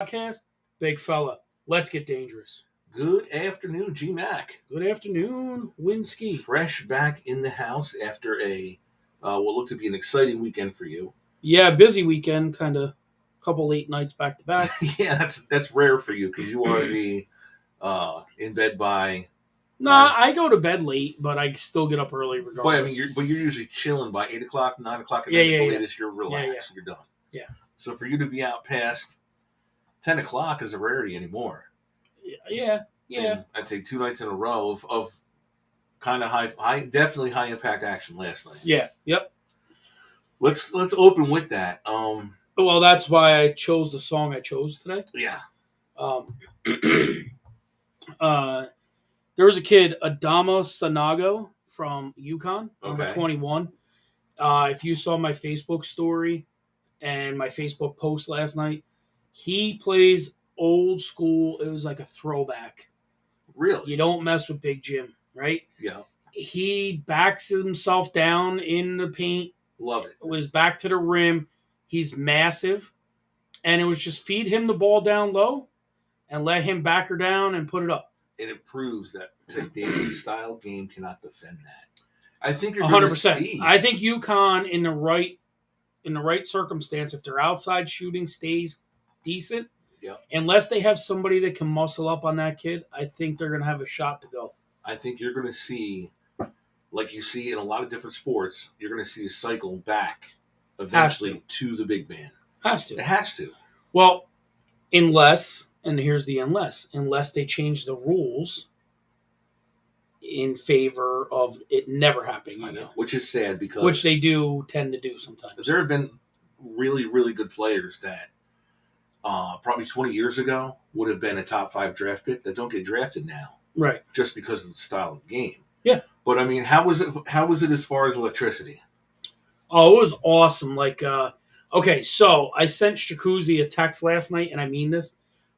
Podcast, big fella. Let's get dangerous. Good afternoon, G Mac. Good afternoon, Winsky. Fresh back in the house after a what looked to be an exciting weekend for you. Yeah, busy weekend, kind of couple late nights back to back. Yeah, that's rare for you because you want to be in bed by. Nah, I go to bed late, but I still get up early regardless. But I mean, you're usually chilling by 8 o'clock, 9 o'clock at Yeah, night. yeah, At the yeah. latest, you're relaxed. You're done. Yeah. So for you to be out past 10 o'clock is a rarity anymore. Yeah. And I'd say 2 nights in a row of kind of high, definitely high impact action last night. Yeah. Yep. Let's open with that. Well, that's why I chose the song I chose today. Yeah. There was a kid, Adama Sanago from UConn, number Okay. 21. If you saw my Facebook story and my Facebook post last night, he plays old school. It was like a throwback. Really? You don't mess with Big Jim, right? Yeah. He backs himself down in the paint. Love it. With his back to the rim. He's massive. And it was just feed him the ball down low and let him back her down and put it up. And it proves that today's style game cannot defend that. I think you're 100%. See. I think UConn in the right circumstance, if their outside shooting stays decent, unless they have somebody that can muscle up on that kid, I think they're going to have a shot to go. I think you're going to see, like you see in a lot of different sports, you're going to see a cycle back eventually to the big man. It has to. Well, unless, and here's the unless they change the rules in favor of it never happening again. I know, which is sad because... Which they do tend to do sometimes. There have been really, really good players that probably 20 years ago would have been a top 5 draft pick that don't get drafted now. Right. Just because of the style of the game. Yeah. But I mean, how was it as far as electricity? Oh, it was awesome. Like, okay, so I sent Jacuzzi a text last night, and I mean this.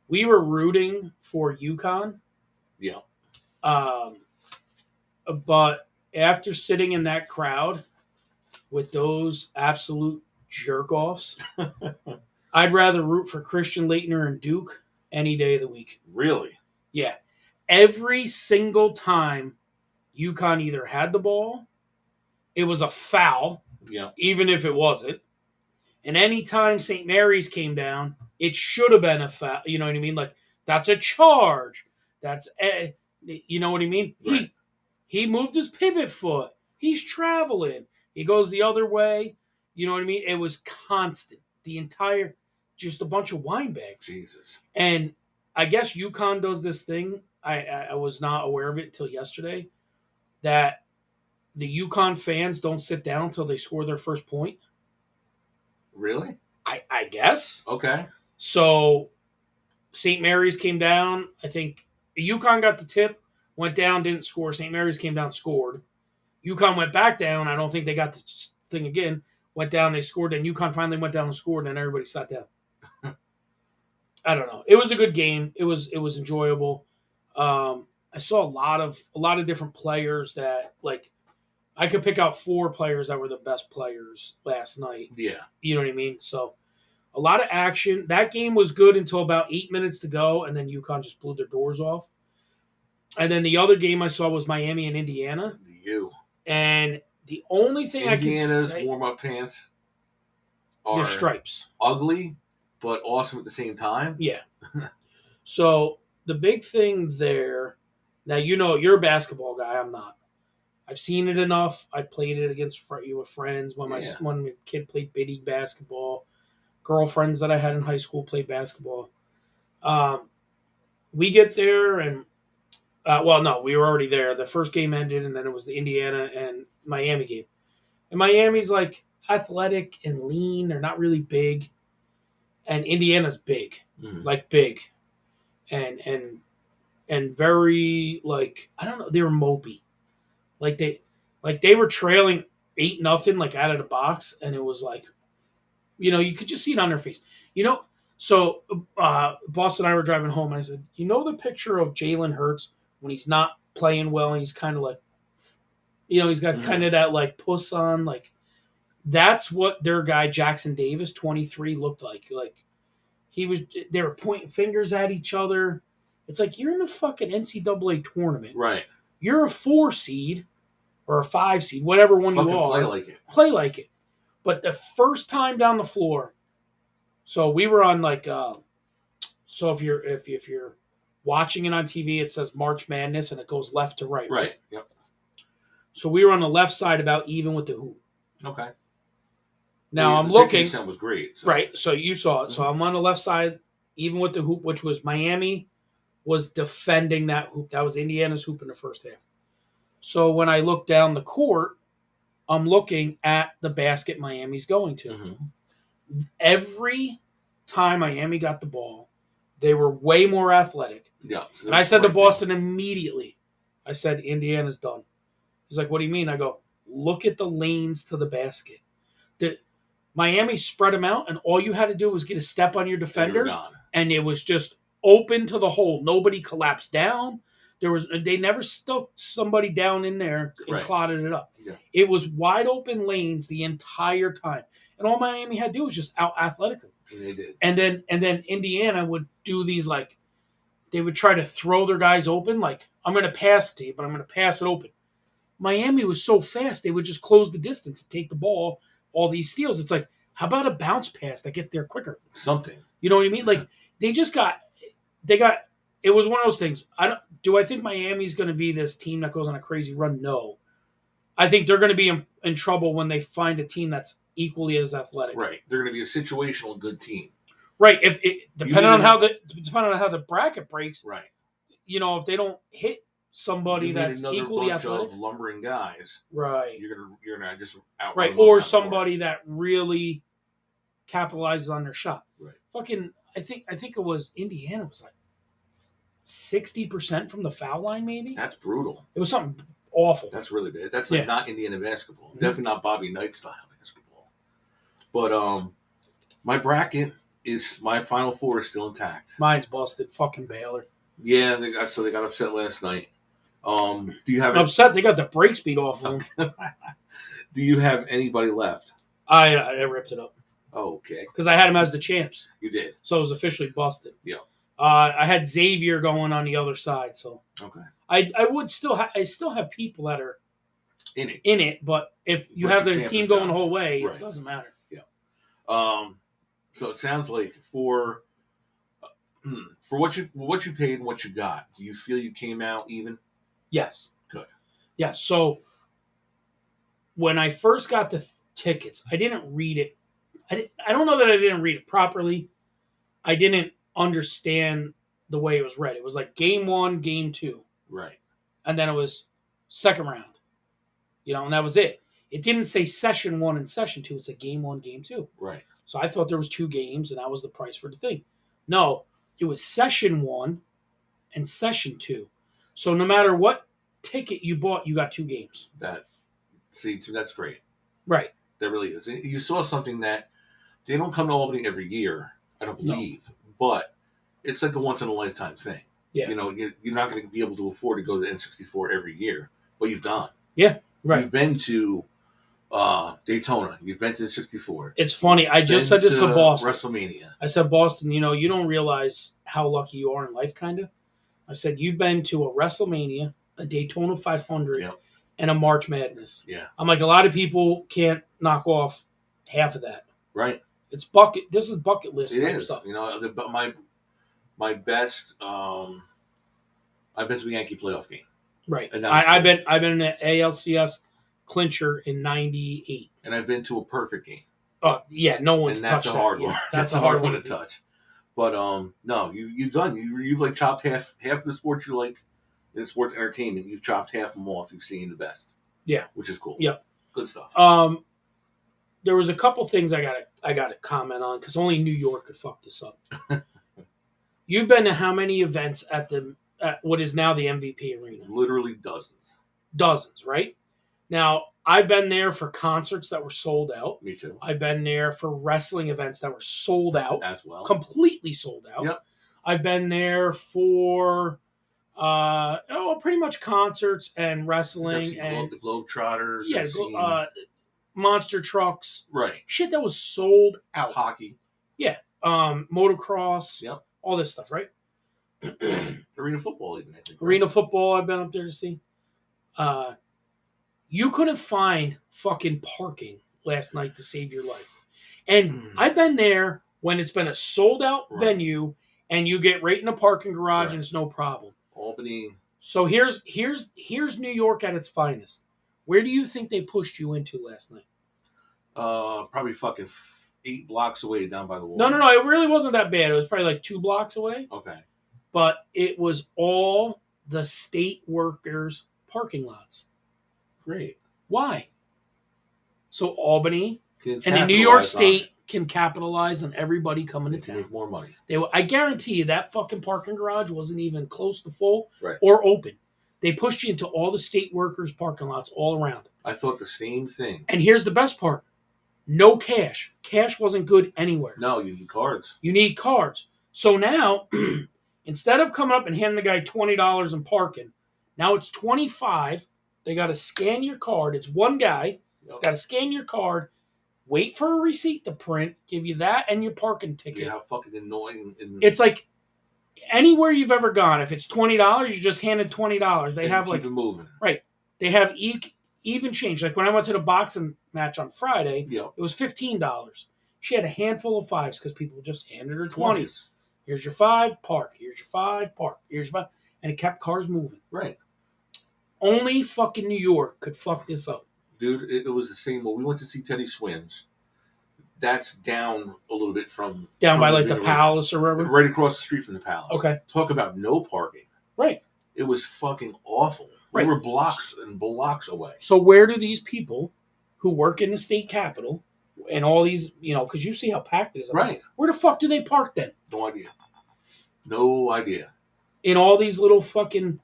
We were rooting for UConn. Yeah. But after sitting in that crowd with those absolute jerk-offs, I'd rather root for Christian Laettner and Duke any day of the week. Really? Yeah. Every single time UConn either had the ball, it was a foul, even if it wasn't. And anytime St. Mary's came down, it should have been a foul. You know what I mean? Like, that's a charge. You know what I mean? Right. He moved his pivot foot. He's traveling. He goes the other way. You know what I mean? It was constant. The entire, just a bunch of wine bags. Jesus. And I guess UConn does this thing. I was not aware of it until yesterday. That the UConn fans don't sit down until they score their first point. Really? I guess. Okay. So St. Mary's came down. I think UConn got the tip, went down, didn't score. St. Mary's came down, scored. UConn went back down. I don't think they got the thing again. Went down, they scored. Then UConn finally went down and scored, and everybody sat down. I don't know. It was a good game. It was enjoyable. I saw a lot of different players that, like, I could pick out 4 players that were the best players last night. Yeah. You know what I mean? So a lot of action. That game was good until about 8 minutes to go, and then UConn just blew their doors off. And then the other game I saw was Miami and Indiana. And the only thing Indiana's I can say... warm-up pants are... the stripes. Ugly, but awesome at the same time. Yeah. So the big thing there... Now, you know, you're a basketball guy. I'm not. I've seen it enough. I played it against with friends when my kid played biddy basketball. Girlfriends that I had in high school played basketball. We get there and, we were already there. The first game ended, and then it was the Indiana and Miami game. And Miami's like athletic and lean. They're not really big. And Indiana's big, like big, and very, like, I don't know. They were mopey. Like they were trailing 8-0, like, out of the box, and it was like, you know, you could just see it on their face. You know, so Boss and I were driving home, and I said, you know the picture of Jalen Hurts when he's not playing well and he's kind of like, you know, he's got kind of that, like, puss on, like, that's what their guy Jackson Davis, 23, looked like. Like, They were pointing fingers at each other. It's like you're in the fucking NCAA tournament. Right. You're a 4 seed or a 5 seed, whatever one Fucking you are. play like it. Play like it. But the first time down the floor, so we were on like so if you're watching it on TV, it says March Madness and it goes left to right. Right. Yep. So we were on the left side about even with the hoop. Okay. Now I'm the looking. Sound was great. So. Right. So you saw it. Mm-hmm. So I'm on the left side, even with the hoop, which was Miami was defending that hoop. That was Indiana's hoop in the first half. So when I look down the court, I'm looking at the basket Miami's going to. Mm-hmm. Every time Miami got the ball, they were way more athletic. Yeah. So and I said to Boston immediately, I said, Indiana's done. He's like, what do you mean? I go, look at the lanes to the basket. Miami spread them out, and all you had to do was get a step on your defender, and it was just open to the hole. Nobody collapsed down. They never stuck somebody down in there and clotted it up. Yeah. It was wide open lanes the entire time, and all Miami had to do was just out athletic them. And they did. And then Indiana would do these like they would try to throw their guys open, like I'm going to pass to you, but I'm going to pass it open. Miami was so fast they would just close the distance and take the ball. All these steals. It's like, how about a bounce pass that gets there quicker? Something. You know what I mean? Like they got. It was one of those things. Do I think Miami's going to be this team that goes on a crazy run? No. I think they're going to be in trouble when they find a team that's equally as athletic. Right. They're going to be a situational good team. Right. Depending on how the bracket breaks. Right. If they don't hit somebody that's equally athletic, of lumbering guys, right? You're gonna just out right, or somebody that really capitalizes on their shot. Right. Fucking, I think it was Indiana was like 60% from the foul line, maybe. That's brutal. It was something awful. That's really bad. That's like not Indiana basketball. Mm-hmm. Definitely not Bobby Knight style basketball. But my bracket is my Final Four is still intact. Mine's busted. Fucking Baylor. Yeah, they got upset last night. Do you have upset? They got the break speed off of them. Do you have anybody left? I ripped it up. Oh, okay. Because I had them as the champs. You did. So it was officially busted. Yeah. I had Xavier going on the other side. So okay. I would still have people that are in it. But if you have the team going the whole way, it doesn't matter. Yeah. So it sounds like for what you paid and what you got, do you feel you came out even? Yes. Good. Yes. So when I first got the tickets, I didn't read it. I don't know that I didn't read it properly. I didn't understand the way it was read. It was like game 1, game 2. Right. And then it was second round. And that was it. It didn't say session 1 and session 2. It's like game 1, game 2. Right. So I thought there was 2 games, and that was the price for the thing. No, it was session 1 and session 2. So no matter what ticket you bought, you got 2 games. That's great. Right. That really is. You saw something that they don't come to Albany every year, I don't believe, but it's like a once-in-a-lifetime thing. Yeah. You're not going to be able to afford to go to N64 every year, but you've gone. Yeah, right. You've been to Daytona. You've been to the 64. It's funny. I just said this to Boston. WrestleMania. I said, Boston, you don't realize how lucky you are in life, kind of. I said, you've been to a WrestleMania, a Daytona 500, and a March Madness. Yeah. I'm like, a lot of people can't knock off half of that. Right. It's bucket. This is bucket list stuff. My best. I've been to a Yankee playoff game. Right. And I've been in an ALCS clincher in '98. And I've been to a perfect game. Oh yeah, no one's touched that. That's a hard one. Yeah, that's a hard one to touch. But no, you've done. You've like chopped half of the sports you like in sports entertainment. You've chopped half them off. You've seen the best. Yeah, which is cool. Yeah, good stuff. There was a couple things I gotta comment on because only New York could fuck this up. You've been to how many events at what is now the MVP Arena? Literally dozens. Dozens, right? Now, I've been there for concerts that were sold out. Me too. I've been there for wrestling events that were sold out. As well. Completely sold out. Yep. I've been there for pretty much concerts and wrestling and the Globetrotters. Yeah, monster trucks. Right. Shit that was sold out. Hockey. Yeah. motocross, Yep. all this stuff, right? Arena football, even, I think. Arena football, I've been up there to see. You couldn't find fucking parking last night to save your life. And I've been there when it's been a sold out venue and you get right in a parking garage and it's no problem. Albany. So here's New York at its finest. Where do you think they pushed you into last night? Probably fucking 8 blocks away down by the wall. No. It really wasn't that bad. It was probably like 2 blocks away. Okay. But it was all the state workers' parking lots. Great. Why? So Albany and the New York State can capitalize on everybody coming to town. Make more money. I guarantee you that fucking parking garage wasn't even close to full right. or open. They pushed you into all the state workers' parking lots all around. I thought the same thing. And here's the best part. No cash. Cash wasn't good anywhere. No, you need cards. You need cards. So now, instead of coming up and handing the guy $20 in parking, now it's $25. They got to scan your card. It's one guy. He's got to scan your card, wait for a receipt to print, give you that and your parking ticket. Yeah, how fucking annoying. It's like anywhere you've ever gone, if it's $20, you just handed $20. They have keep it moving. Right. They have even change. Like when I went to the boxing match on Friday, it was $15. She had a handful of 5s because people just handed her 20s. Here's your 5, park. Here's your 5, park. Here's your 5. And it kept cars moving. Right. Only fucking New York could fuck this up. Dude, it was the same. When we went to see Teddy Swims, that's down a little bit from by like the Palace or wherever? Right across the street from the Palace. Okay. Talk about no parking. Right. It was fucking awful. We were blocks and blocks away. So where do these people who work in the state capitol and all these, because you see how packed it is. Right. Where the fuck do they park then? No idea. No idea. In all these little fucking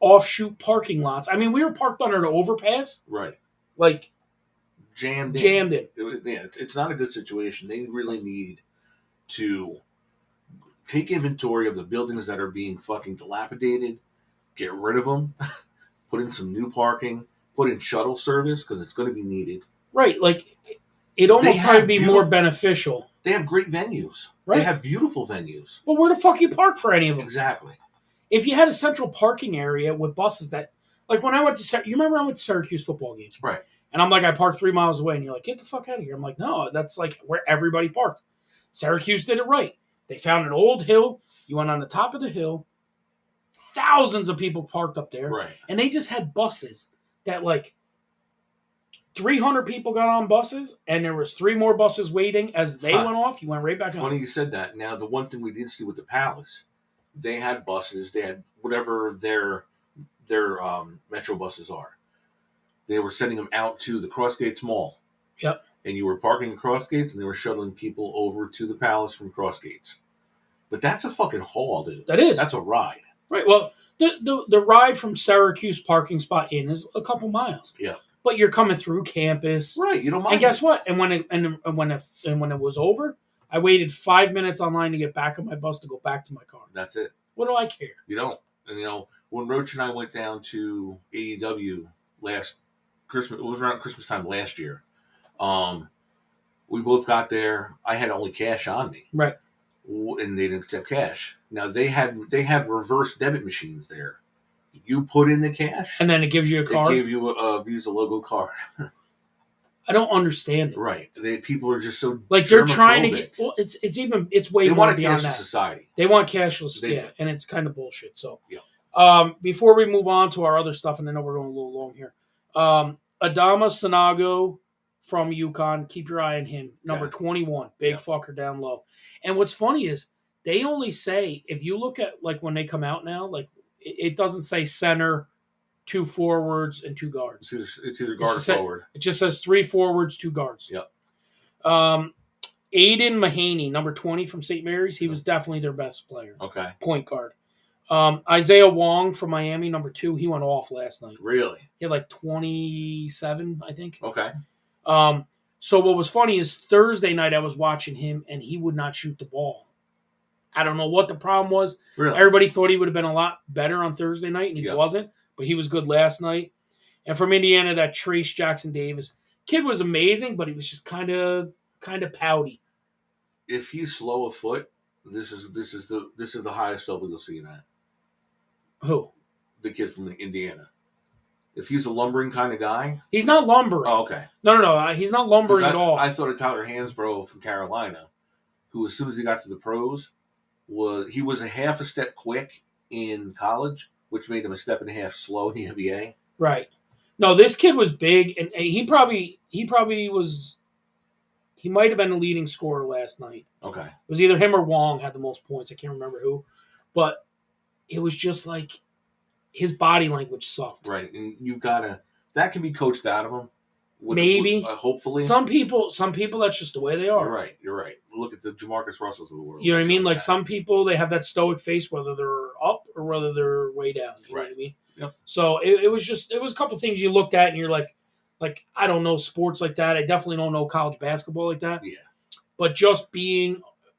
offshoot parking lots. I mean, we were parked under the overpass. Right. Like, jammed in. It's not a good situation. They really need to take inventory of the buildings that are being fucking dilapidated, get rid of them, put in some new parking, put in shuttle service because it's going to be needed. Right. Like, it almost probably be more beneficial. They have great venues. Right. They have beautiful venues. Well, where the fuck you park for any of them? Exactly. If you had a central parking area with buses that, like when I went to, you remember I went to Syracuse football games? Right. And I'm like, I parked 3 miles away. And you're like, get the fuck out of here. I'm like, no, that's like where everybody parked. Syracuse did it right. They found an old hill. You went on the top of the hill. Thousands of people parked up there. Right. And they just had buses that like 300 people got on buses. And there was 3 more buses waiting. As they went off, you went right back on. Funny you said that. Now, the one thing we did see with the Palace, they had buses. They had whatever their metro buses are. They were sending them out to the Crossgates Mall. Yep. And you were parking at Crossgates, and they were shuttling people over to the Palace from Crossgates. But that's a fucking haul, dude. That is. That's a ride. Right. Well, the ride from Syracuse parking spot in is a couple miles. Yeah. But you're coming through campus. Right. You don't mind. And guess what? And when it was over, I waited 5 minutes online to get back on my bus to go back to my car. That's it. What do I care? You don't. And when Roach and I went down to AEW last Christmas, it was around Christmas time last year. We both got there. I had only cash on me. Right. And they didn't accept cash. Now they had reverse debit machines there. You put in the cash, and then it gives you a card. It gave you a Visa logo card. I don't understand it. Right. People are just so like they're trying to get. Well, it's way they more want a beyond cashless that. Society. They want cashless, and it's kind of bullshit. So, yeah. Before we move on to our other stuff, and I know we're going a little long here. Adama Sanago from UConn. Keep your eye on him. Number 21. Big fucker down low. And what's funny is they only say, if you look at like when they come out now, like it doesn't say center, 2 forwards, and 2 guards. It's either guard or forward. It just says 3 forwards, 2 guards. Yep. Aiden Mahaney, number 20 from St. Mary's. He was definitely their best player. Okay. Point guard. Isaiah Wong from Miami, number 2. He went off last night. Really? He had like 27, I think. Okay. So what was funny is Thursday night I was watching him and he would not shoot the ball. I don't know what the problem was. Really? Everybody thought he would have been a lot better on Thursday night, and he wasn't. But he was good last night. And from Indiana, that Trace Jackson Davis kid was amazing, but he was just kind of pouty. if he's slow of foot, this is the highest level you'll see in that. Who? The kid from Indiana. If he's a lumbering kind of guy, he's not lumbering. Oh, okay. No. He's not lumbering at all. I thought of Tyler Hansbrough from Carolina, who as soon as he got to the pros, was a half a step quick in college, which made him a step and a half slow in the NBA. Right. No, this kid was big, and he probably was. He might have been the leading scorer last night. Okay. It was either him or Wong had the most points. I can't remember who, but it was just like his body language sucked. Right, and that can be coached out of him. Maybe, hopefully, some people that's just the way they are. You're right. Look at the Jamarcus Russells of the world. You know what I mean? Like some people, they have that stoic face, whether they're up or whether they're way down. You know what I mean? Yep. So it was a couple things you looked at and you're like I don't know sports like that. I definitely don't know college basketball like that. Yeah. But just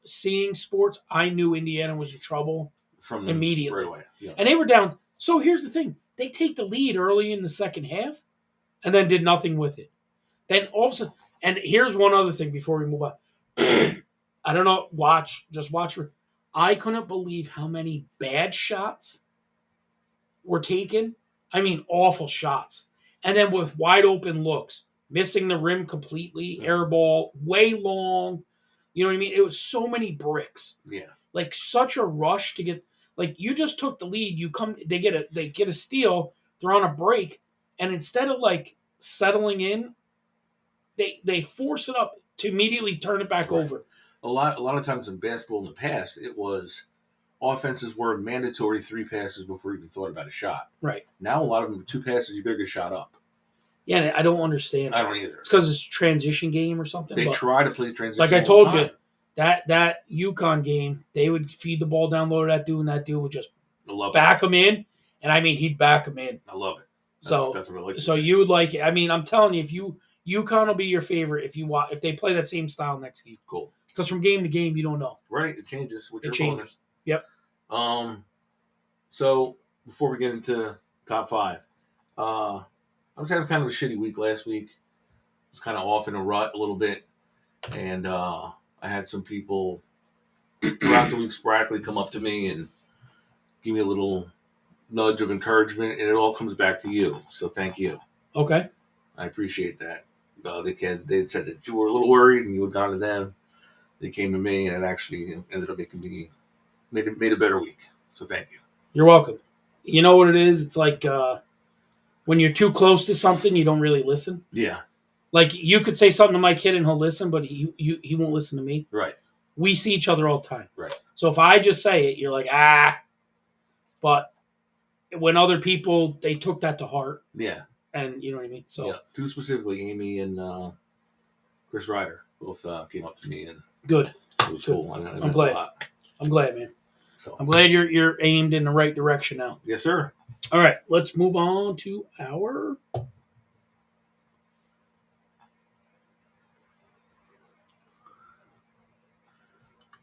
seeing sports, I knew Indiana was in trouble from immediately. Right away. Yeah. And they were down. So here's the thing: they take the lead early in the second half, and then did nothing with it. Then all of a sudden, and here's one other thing before we move on. I don't know. Just watch. I couldn't believe how many bad shots were taken. I mean, awful shots. And then with wide open looks, missing the rim completely, air ball, way long. You know what I mean? It was so many bricks. Yeah. Like such a rush to get. Like you just took the lead. They get a steal. They're on a break, and instead of like settling in, they force it up to immediately turn it back over. A lot of times in basketball in the past, it was offenses were mandatory 3 passes before you even thought about a shot. Right. Now a lot of them 2 passes, you better get shot up. Yeah, I don't understand. I don't either. It's because it's a transition game or something. They try to play transition. Like I told you, that UConn game, they would feed the ball down low to that dude, and that dude would just back him in. And I mean, he'd back him in. I love it. That's what I like. So you would like it. I mean, I'm telling you, if UConn will be your favorite if they play that same style next game. Cool. Because from game to game, you don't know. Right, it changes. It changes. Yep. So before we get into top 5, I was having kind of a shitty week last week. I was kind of off in a rut a little bit, and I had some people throughout the week sporadically come up to me and give me a little nudge of encouragement, and it all comes back to you. So thank you. Okay. I appreciate that. They said that you were a little worried, and you had gone to them. They came to me, and it actually ended up made a better week. So thank you. You're welcome. You know what it is? It's like when you're too close to something, you don't really listen. Yeah. Like you could say something to my kid and he'll listen, but he won't listen to me. Right. We see each other all the time. Right. So if I just say it, you're like, ah. But when other people, they took that to heart. Yeah. And you know what I mean? So yeah. 2 specifically, Amy and Chris Ryder both came up to me and good. It was cool. I'm glad. I'm glad, man. So I'm glad you're aimed in the right direction now. Yes, sir. All right, let's move on to our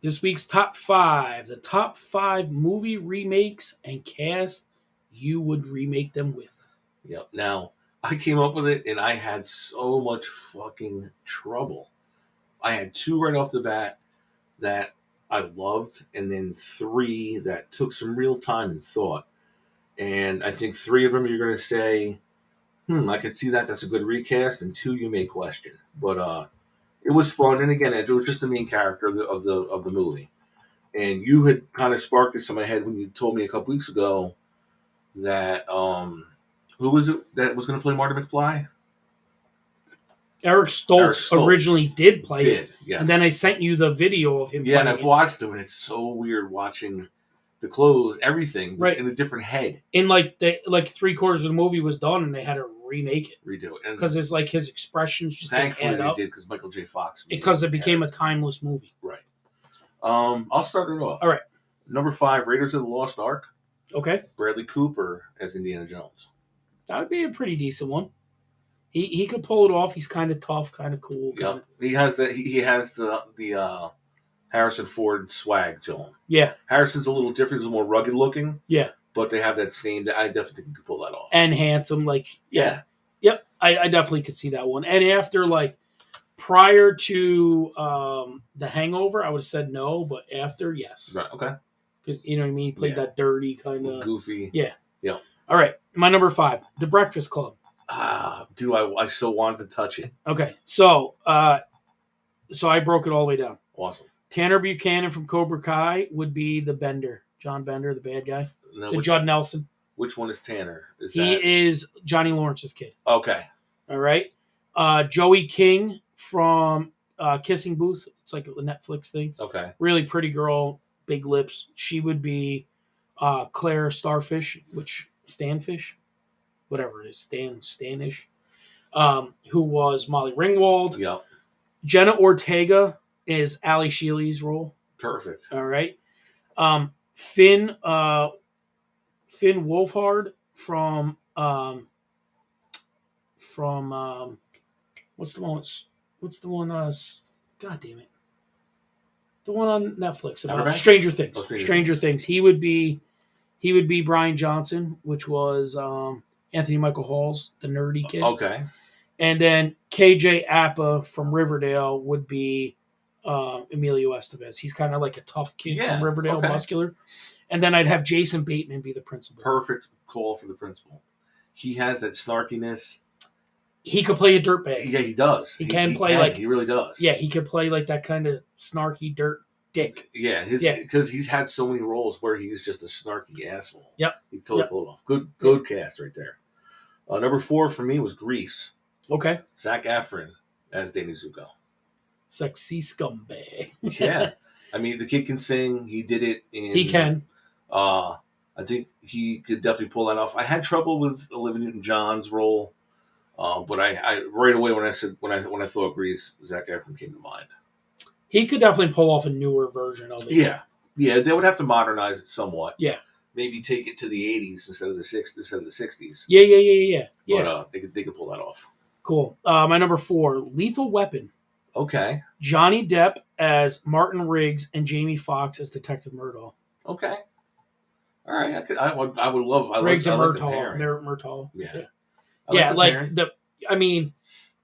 this week's top 5. The top 5 movie remakes and cast you would remake them with. Yep. Now, I came up with it, and I had so much fucking trouble. I had 2 right off the bat that I loved, and then 3 that took some real time and thought. And I think 3 of them you're going to say, I could see that. That's a good recast. And 2 you may question. But it was fun. And again, it was just the main character of the movie. And you had kind of sparked this in my head when you told me a couple weeks ago that who was it that was going to play Marty McFly? Eric Stoltz originally did play it. Yes. And then I sent you the video of him playing and I've watched him, and it's so weird watching the clothes, everything, in a different head. In like 3/4 of the movie was done, and they had to remake it. Redo it. Because it's like his expressions just thankfully didn't add up. They did, because Michael J. Fox. Because it became a timeless movie. Right. I'll start it off. All right. Number 5, Raiders of the Lost Ark. Okay. Bradley Cooper as Indiana Jones. That would be a pretty decent one. He could pull it off. He's kind of tough, kind of cool. Yeah, he has the Harrison Ford swag to him. Yeah, Harrison's a little different. He's a more rugged looking. Yeah, but they have that same. I definitely think he could pull that off. And handsome, yep. I definitely could see that one. And after Prior to The Hangover, I would have said no, but after, yes. Right. Okay. Because, you know what I mean? He played that dirty kind of... Goofy. Yeah. Yeah. All right. My number 5, The Breakfast Club. Dude, I so wanted to touch it. Okay. So I broke it all the way down. Awesome. Tanner Buchanan from Cobra Kai would be the Bender. John Bender, the bad guy. Now, Judd Nelson. Which one is Tanner? He is Johnny Lawrence's kid. Okay. All right. Joey King from Kissing Booth. It's like a Netflix thing. Okay. Really pretty girl, big lips. She would be Claire Starfish, Stanfish, whatever it is, Stanish, who was Molly Ringwald. Yeah. Jenna Ortega is Ali Sheely's role. Perfect. All right. Finn Wolfhard from what's the one God damn it, the one on Netflix about Stranger Things. Stranger Things. He would be Brian Johnson, which was Anthony Michael Hall's the nerdy kid. Okay. And then KJ Appa from Riverdale would be Emilio Estevez. He's kind of like a tough kid from Riverdale, muscular. And then I'd have Jason Bateman be the principal. Perfect call for the principal. He has that snarkiness. He could play a dirtbag. Yeah, he does. He really does. Yeah, he could play like that kind of snarky dirt dick. Yeah, because he's had so many roles where he's just a snarky asshole. Yep. He totally pulled it off. Good cast right there. Number 4 for me was Grease. Okay. Zac Efron as Danny Zuko. Sexy scumbag. Yeah. I mean, the kid can sing. He did it in... He can. I think he could definitely pull that off. I had trouble with Olivia Newton-John's role, but I right away when I thought Grease, Zac Efron came to mind. He could definitely pull off a newer version of it. Yeah. Yeah, they would have to modernize it somewhat. Yeah. Maybe take it to the 80s instead of the 60s. Yeah. But they could pull that off. Cool. My number 4, Lethal Weapon. Okay. Johnny Depp as Martin Riggs and Jamie Foxx as Detective Murtaugh. Okay. All right. I would love Riggs and Murtaugh. Yeah.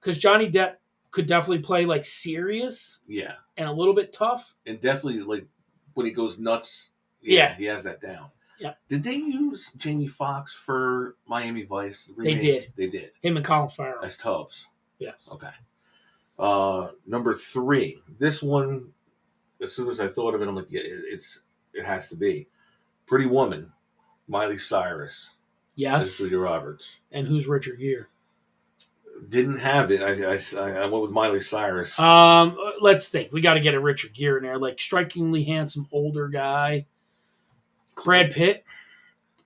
Because Johnny Depp could definitely play like serious. Yeah. And a little bit tough. And definitely like when he goes nuts. Yeah. He has that down. Yeah. Did they use Jamie Foxx for Miami Vice? They did. Him and Colin Farrell. As Tubbs. Yes. Okay. Number 3. This one, as soon as I thought of it, I'm like, yeah, it has to be Pretty Woman, Miley Cyrus. Yes. Julia Roberts. And who's Richard Gere? Didn't have it. I went with Miley Cyrus. Let's think. We got to get a Richard Gere in there, like strikingly handsome older guy. Brad Pitt,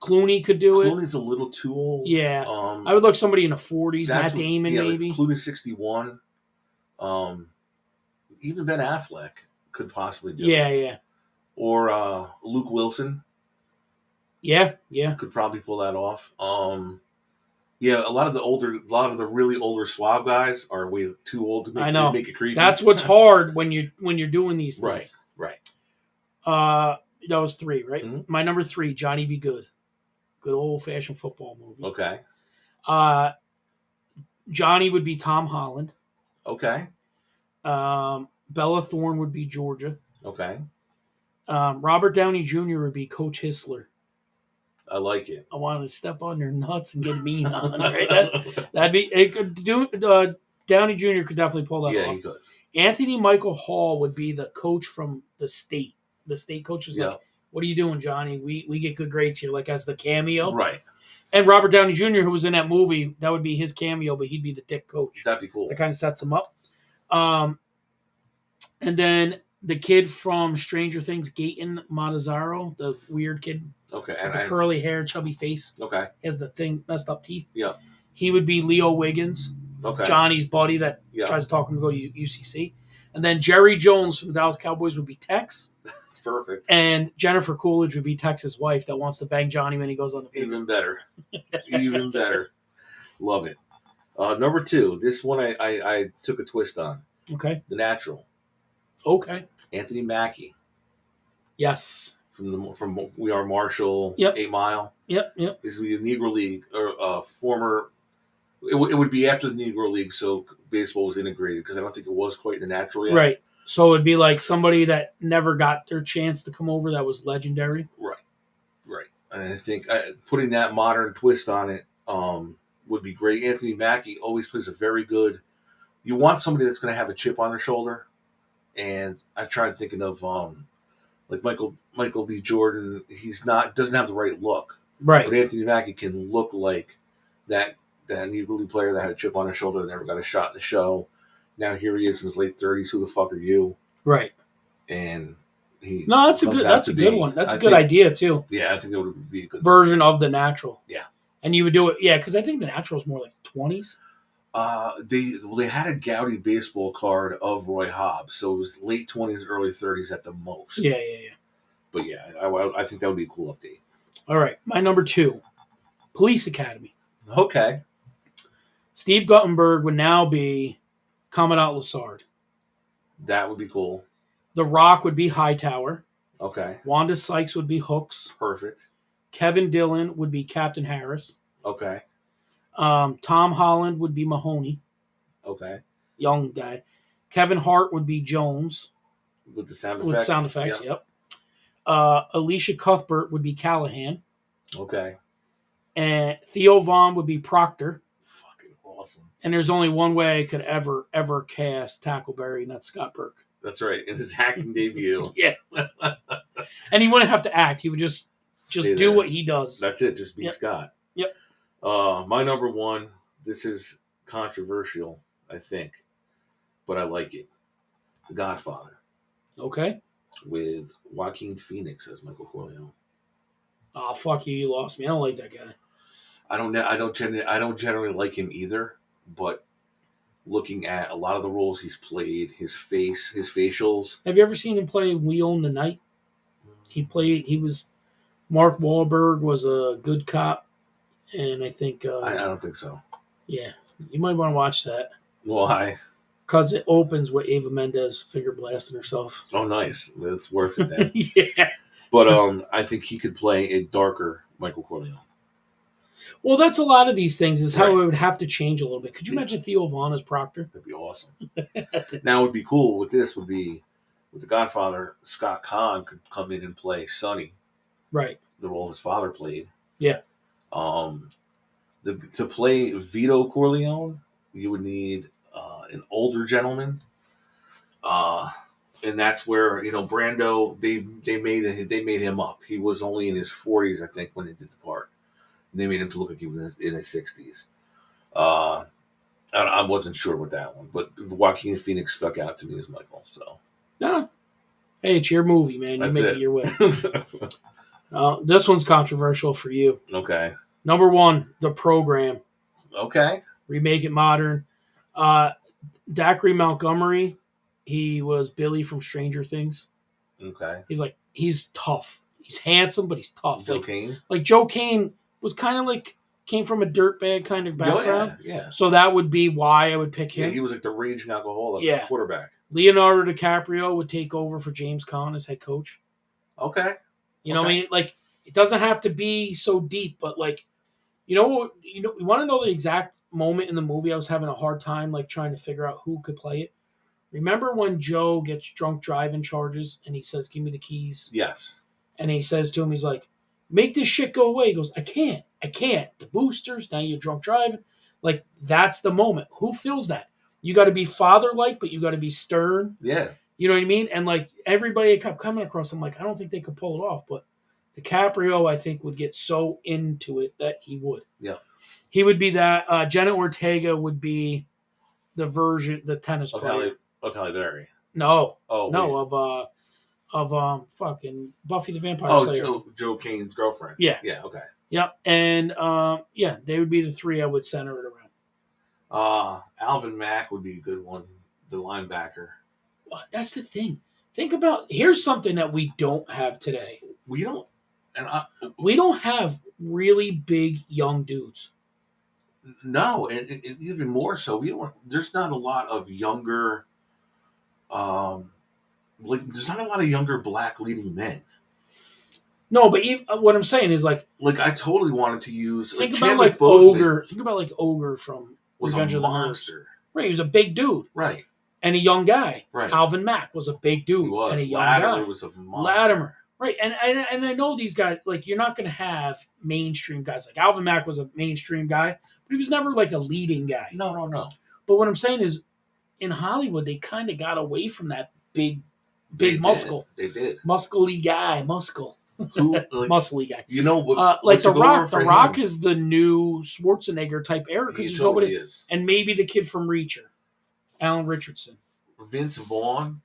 Clooney could do it. Clooney's a little too old. Yeah, I would look somebody in the 40s. Matt Damon, maybe. Like Clooney's 61. Even Ben Affleck could possibly do it. Yeah. Or Luke Wilson. Yeah. Could probably pull that off. Yeah, a lot of the really older suave guys are way too old to make it creepy. That's what's hard when you're doing these things. Right. That was 3, right? Mm-hmm. My number 3, Johnny Be Good. Good old-fashioned football movie. Okay. Johnny would be Tom Holland. Okay. Bella Thorne would be Georgia. Okay. Robert Downey Jr. would be Coach Histler. I like it. I wanted to step on their nuts and get mean on them. Right? That'd be it. Could do. Downey Jr. could definitely pull that off. Yeah, he could. Anthony Michael Hall would be the coach from the state. The state coach was like, "What are you doing, Johnny? We get good grades here." Like as the cameo, right? And Robert Downey Jr., who was in that movie, that would be his cameo, but he'd be the dick coach. That'd be cool. That kind of sets him up. And then the kid from Stranger Things, Gaten Matazzaro, the weird kid. Okay. With the curly hair, chubby face. Okay. Has the thing, messed up teeth. Yeah. He would be Leo Wiggins. Okay. Johnny's buddy that tries to talk him to go to UCC. And then Jerry Jones from the Dallas Cowboys would be Tex. That's perfect. And Jennifer Coolidge would be Tex's wife that wants to bang Johnny when he goes on the visit. Even better. Even better. Love it. Number 2. This one I took a twist on. Okay. The Natural. Okay. Anthony Mackie. Yes. From We Are Marshall. Yep. 8 Mile. Yep. He's the Negro League or former It would be after the Negro League, so baseball was integrated because I don't think it was quite the natural yet. Right. So it'd be like somebody that never got their chance to come over that was legendary. Right. Right. And I think putting that modern twist on it would be great. Anthony Mackie always plays a very good. You want somebody that's going to have a chip on their shoulder, and I tried thinking of like Michael B. Jordan. He's not doesn't have the right look, Right. but Anthony Mackie can look like that Negro League player that had a chip on his shoulder and never got a shot in the show. Now here he is in his late 30s. Who the fuck are you? Right. And he no, that's a good one. That's a good idea too. Yeah, I think it would be a good version of the Natural. Yeah. And you would do it, yeah, because I think the Natural is more like 20s. They had a Gowdy baseball card of Roy Hobbs, so it was late 20s, early 30s at the most. Yeah. But yeah, I think that would be a cool update. All right, my number 2, Police Academy. Okay. Steve Guttenberg would now be Commandant Lassard. That would be cool. The Rock would be Hightower. Okay. Wanda Sykes would be Hooks. Perfect. Kevin Dillon would be Captain Harris. Okay. Tom Holland would be Mahoney. Okay. Young guy. Kevin Hart would be Jones. With the sound effects? With sound effects, yep. Alicia Cuthbert would be Callahan. Okay. And Theo Vaughn would be Proctor. Fucking awesome. And there's only one way I could ever cast Tackleberry, and that's Scott Burke. That's right. In his acting debut. Yeah. And he wouldn't have to act. He would just do what he does. That's it. Just be Scott. Yep. My number 1, this is controversial, I think, but I like it. The Godfather. Okay. With Joaquin Phoenix as Michael Corleone. Oh, fuck you! You lost me. I don't like that guy. I don't generally like him either. But looking at a lot of the roles he's played, his face, his facials. Have you ever seen him play We Own the Night? Mark Wahlberg was a good cop, and I think I don't think so. Yeah, you might want to watch that. Why? Because it opens with Eva Mendes finger blasting herself. Oh, nice. That's worth it then. Yeah. But I think he could play a darker Michael Corleone. Well, that's a lot of these things is how it would have to change a little bit. Could you imagine Theo Vaughn as Proctor? That'd be awesome. Now, what would be cool with this would be, with The Godfather, Scott Conn could come in and play Sonny. Right. The role his father played. Yeah. To play Vito Corleone, you would need an older gentleman. And that's where, Brando, they made him up. He was only in his 40s, I think, when they did the part. And they made him to look like he was in his 60s. I wasn't sure with that one, but Joaquin Phoenix stuck out to me as Michael. So, hey, it's your movie, man. You make it your way. This one's controversial for you. Okay. Number 1, The Program. Okay. Remake it modern. Dacre Montgomery. He was Billy from Stranger Things. Okay. He's tough. He's handsome, but he's tough. Joe Kane? Like Joe Kane was kind of like, came from a dirtbag kind of background. Yeah. So that would be why I would pick him. Yeah, he was like the raging alcoholic quarterback. Leonardo DiCaprio would take over for James Caan as head coach. Okay. You know what I mean? Like, it doesn't have to be so deep, but like, you want to know the exact moment in the movie I was having a hard time like trying to figure out who could play it? Remember when Joe gets drunk driving charges and he says, "Give me the keys"? Yes. And he says to him, he's like, "Make this shit go away." He goes, I can't. The boosters, now you're drunk driving. Like, that's the moment. Who feels that? You got to be father-like, but you got to be stern. Yeah. You know what I mean? And like, everybody kept coming across, I'm like, I don't think they could pull it off. But DiCaprio, I think, would get so into it that he would. Yeah. He would be that. Jenna Ortega would be the tennis player. Of Halle Berry. No. Oh, no, of fucking Buffy the Vampire Slayer. Joe Kane's girlfriend. Yeah. Yeah, okay. Yep. And they would be the 3 I would center it around. Alvin Mack would be a good one, the linebacker. Well, that's the thing. Think about, here's something that we don't have today. We don't have really big young dudes. No, and even more so, there's not a lot of younger there's not a lot of younger black leading men. No, but what I'm saying is like I totally wanted to use think like about Chadwick like Boseman Ogre. Think about like Ogre from was a Revenge of the Nerds. monster. Right, he was a big dude. Right. And a young guy. Right. Alvin Mack was a big dude. He was. And a young Latimer guy. was a monster. Latimer. Right. And I know these guys, like, you're not going to have mainstream guys. Like, Alvin Mack was a mainstream guy, but he was never, like, a leading guy. No. But what I'm saying is, in Hollywood, they kind of got away from that big muscle. They did. Muscly guy. Muscle. Who, like, muscly guy. You know what? Like The Rock. The Rock is the new Schwarzenegger type era because there's nobody. Is. And maybe the kid from Reacher, Alan Richardson. Vince Vaughn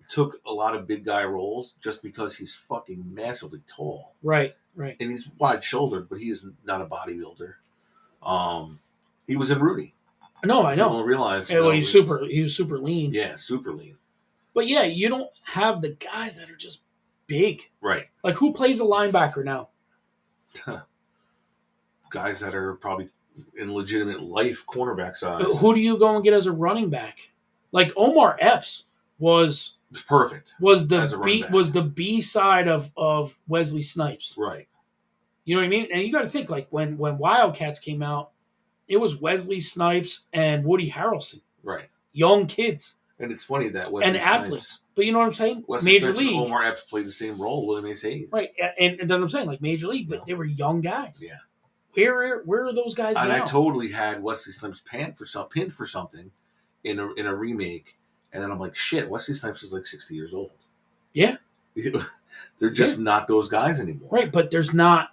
took a lot of big guy roles just because he's fucking massively tall. Right. And he's wide shouldered, but he is not a bodybuilder. He was in Rudy. No, I know. People don't realize. Well, he was super lean. Yeah, super lean. But yeah, you don't have the guys that are just big. Right. Like, who plays a linebacker now? Guys that are probably in legitimate life cornerback size. Who do you go and get as a running back? Like, Omar Epps was perfect. Was the B side of Wesley Snipes. Right. You know what I mean? And you got to think, like, when Wildcats came out, it was Wesley Snipes and Woody Harrelson. Right. Young kids. And it's funny that Wesley Snipes, athletes. But you know what I'm saying? Wesley Major Snipes League. And Omar Epps played the same role with Mace Hayes. Right. And that's what I'm saying, like Major League, but they were young guys. Yeah. Where are those guys now? And I totally had Wesley Snipes pinned for something in a remake, and then I'm like, shit, Wesley Snipes is like 60 years old. Yeah. They're just not those guys anymore. Right, but there's not.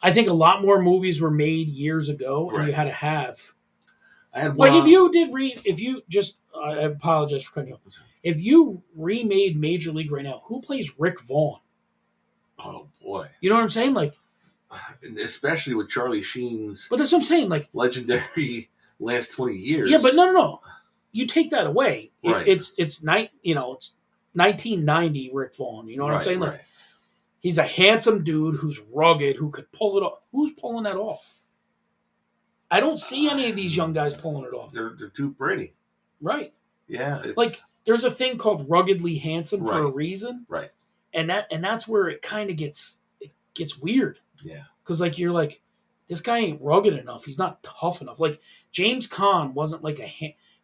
I think a lot more movies were made years ago, and you had to have. I had one. Like, I apologize for cutting you off. If you remade Major League right now, who plays Rick Vaughn? Oh boy. You know what I'm saying? Like, especially with Charlie Sheen's. But that's what I'm saying. Like, legendary last 20 years. Yeah, but no. You take that away. Right. It's 1990 Rick Vaughn. You know what I'm saying? Like, he's a handsome dude who's rugged, who could pull it off. Who's pulling that off? I don't see any of these young guys pulling it off. They're too pretty. Right. Yeah. Like, there's a thing called ruggedly handsome for a reason. Right. And that's where it kind of gets weird. Yeah. Because, like, you're like, this guy ain't rugged enough. He's not tough enough. Like, James Caan wasn't like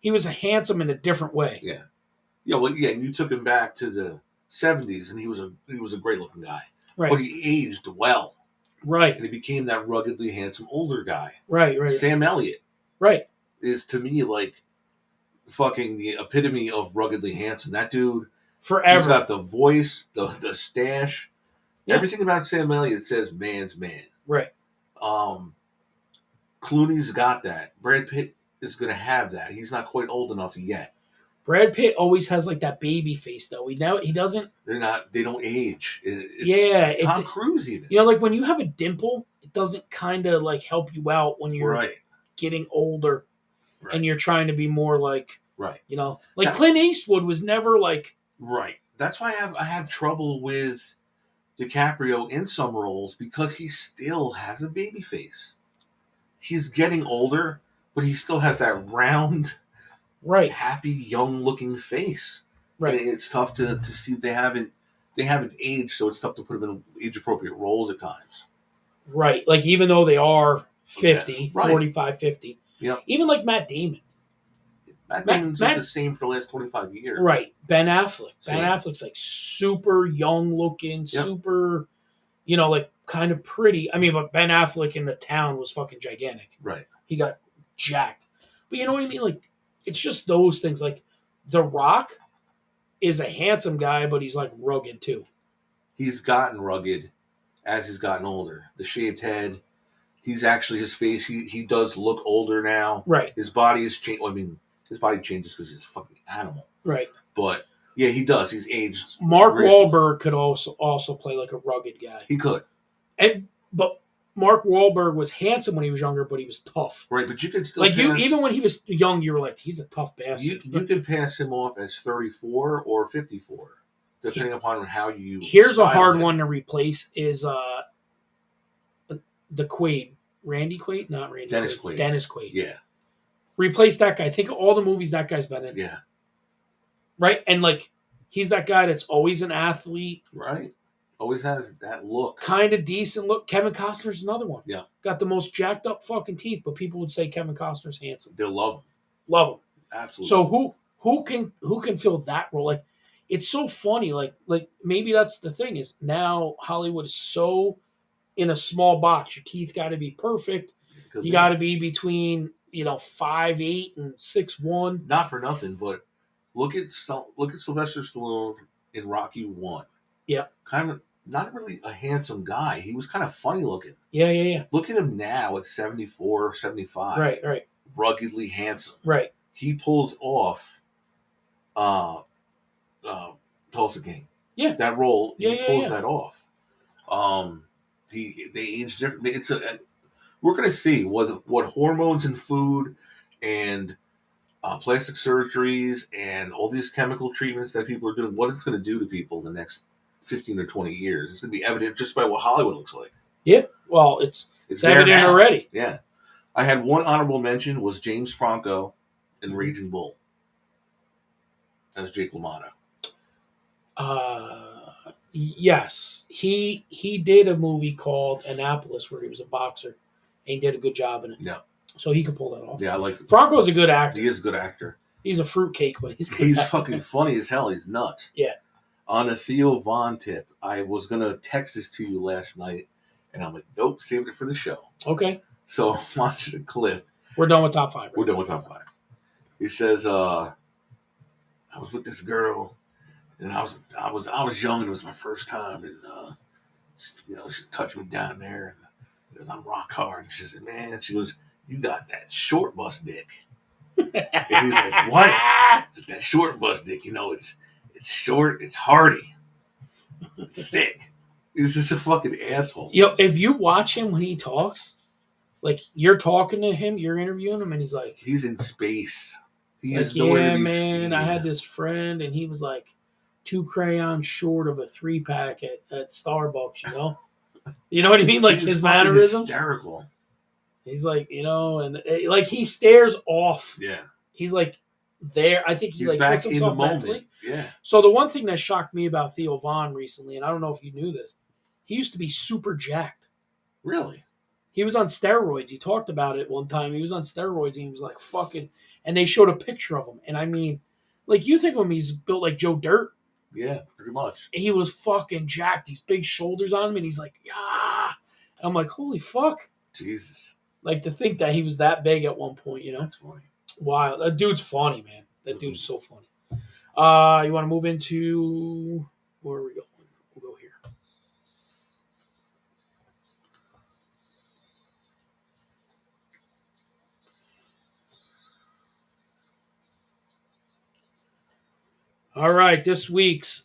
he was a handsome in a different way. Yeah. Yeah, well, yeah, and you took him back to the 70s, and he was a great-looking guy. Right. But he aged well. Right. And he became that ruggedly handsome older guy. Right. Sam Elliott. Right. Is, to me, like, fucking the epitome of ruggedly handsome. That dude. Forever. He's got the voice, the stash. Yeah. Everything about Sam Elliott says man's man. Right. Clooney's got that. Brad Pitt is going to have that. He's not quite old enough yet. Brad Pitt always has like that baby face, though. He doesn't. They don't age. Tom Cruise even. You know, like when you have a dimple, it doesn't kind of like help you out when you're getting older, and you're trying to be more like, you know, like Clint Eastwood was never like. Right. That's why I have trouble with DiCaprio in some roles because he still has a baby face. He's getting older, but he still has that round, happy, young-looking face. Right. And it's tough to see they haven't aged, so it's tough to put them in age-appropriate roles at times. Right. Like, even though they are 50, 45, 50. Yeah. Even like Matt Damon. Matt Damon's been the same for the last 25 years. Right. Ben Affleck. Ben Affleck's like super young-looking, super, you know, like kind of pretty. I mean, but Ben Affleck in The Town was fucking gigantic. Right. He got jacked. But you know what I mean? Like, it's just those things. Like, The Rock is a handsome guy, but he's like rugged too. He's gotten rugged as he's gotten older. The shaved head. He's actually, his face, he does look older now. Right. His body is changed. Well, I mean, his body changes because he's a fucking animal. Right. But, yeah, he does. He's aged. Mark Wahlberg could also play like a rugged guy. He could. But Mark Wahlberg was handsome when he was younger, but he was tough. Right, but you could still like even when he was young, you were like, he's a tough bastard. You could pass him off as 34 or 54, depending upon how you. Here's a hard one to replace: is the Quaid, Randy Quaid, not Randy. Dennis Quaid. Dennis Quaid. Yeah. Replace that guy. Think of all the movies that guy's been in. Yeah. Right, and like he's that guy that's always an athlete. Right. Always has that look. Kind of decent look. Kevin Costner's another one. Yeah. Got the most jacked up fucking teeth, but people would say Kevin Costner's handsome. They'll love him. Love him. Absolutely. So who can fill that role? Like, it's so funny. Like maybe that's the thing is now Hollywood is so in a small box. Your teeth got to be perfect. You got to be between 5'8" and 6'1". Not for nothing, but look at Sylvester Stallone in Rocky 1. Yeah. Kind of not really a handsome guy. He was kind of funny looking. Yeah. Look at him now at 74 or 75. Right. Ruggedly handsome. Right. He pulls off Tulsa King. Yeah. That role, he pulls yeah. that off. They age differently. We're going to see what hormones in food and plastic surgeries and all these chemical treatments that people are doing, what it's going to do to people in the next 15 or 20 years. It's going to be evident just by what Hollywood looks like. Yeah. Well, it's evident now. already. Yeah. I had one honorable mention was James Franco in Raging Bull as Jake LaMotta. Yes. He did a movie called Annapolis where he was a boxer and he did a good job in it. Yeah. So he could pull that off. Yeah, I like Franco's a good actor. He is a good actor. He's a fruitcake, but he's fucking funny as hell. He's nuts. Yeah. On a Theo Von tip, I was going to text this to you last night, and I'm like, nope, saved it for the show. Okay. So watch the clip. We're done with top 5. Right? We're done with top 5. He says, I was with this girl, and I was young, and it was my first time, and she touched me down there, and I'm rock hard. And she said, man, she goes, you got that short bus dick. And he's like, what? It's that short bus dick. It's short, it's hardy, it's thick. He's just a fucking asshole. If you watch him when he talks, like you're talking to him, you're interviewing him, and he's like, he's in space. He's like, yeah, man, I had this friend, and he was like 2 crayons short of a 3-pack at Starbucks, You know what I mean? Like his mannerisms. Hysterical. He's like, and like he stares off. Yeah. He's like there. I think he's like back puts himself in the mentally. moment. Yeah. So the one thing that shocked me about Theo Von recently, and I don't know if you knew this, he used to be super jacked. Really? He was on steroids. He talked about it one time. He was on steroids and he was like fucking, and they showed a picture of him. And I mean, like you think of him, he's built like Joe Dirt. Yeah, pretty much. And he was fucking jacked. These big shoulders on him, and he's like, yeah. And I'm like, holy fuck. Jesus. Like to think that he was that big at one point, That's funny. Wow, that dude's funny, man. That dude's so funny. You want to move into where are we going? We'll go here. All right, this week's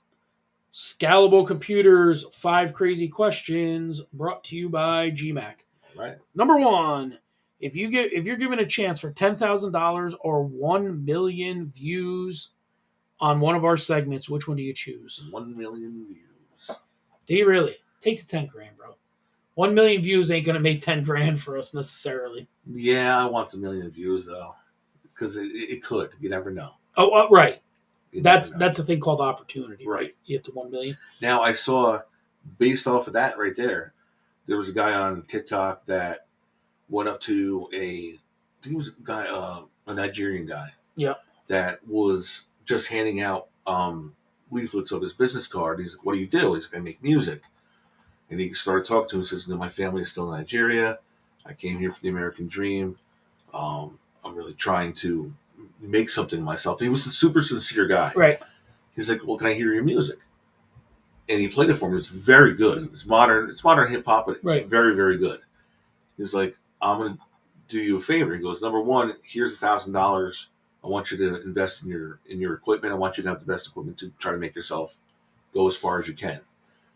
Scalable Computers 5 Crazy Questions brought to you by GMAC. Right. Number 1, if you're given a chance for $10,000 or 1 million views on one of our segments, which one do you choose? 1 million views. Do you really? Take the 10 grand, bro. 1 million views ain't gonna make 10 grand for us necessarily. Yeah, I want the million views though, because it could. You never know. Oh, right. That's a thing called opportunity. Right. You get to 1 million. Now I saw, based off of that right there was a guy on TikTok that went up to he was a guy, a Nigerian guy. Yeah. That was just handing out leaflets of his business card. He's like, what do you do? He's like, I make music. And he started talking to him. He says, my family is still in Nigeria. I came here for the American dream. I'm really trying to make something of myself. He was a super sincere guy. Right. He's like, well, can I hear your music? And he played it for me. It's very good. It's modern hip hop, but right. Very, very good. He's like, I'm going to do you a favor. He goes, number 1, here's $1,000. I want you to invest in your equipment. I want you to have the best equipment to try to make yourself go as far as you can.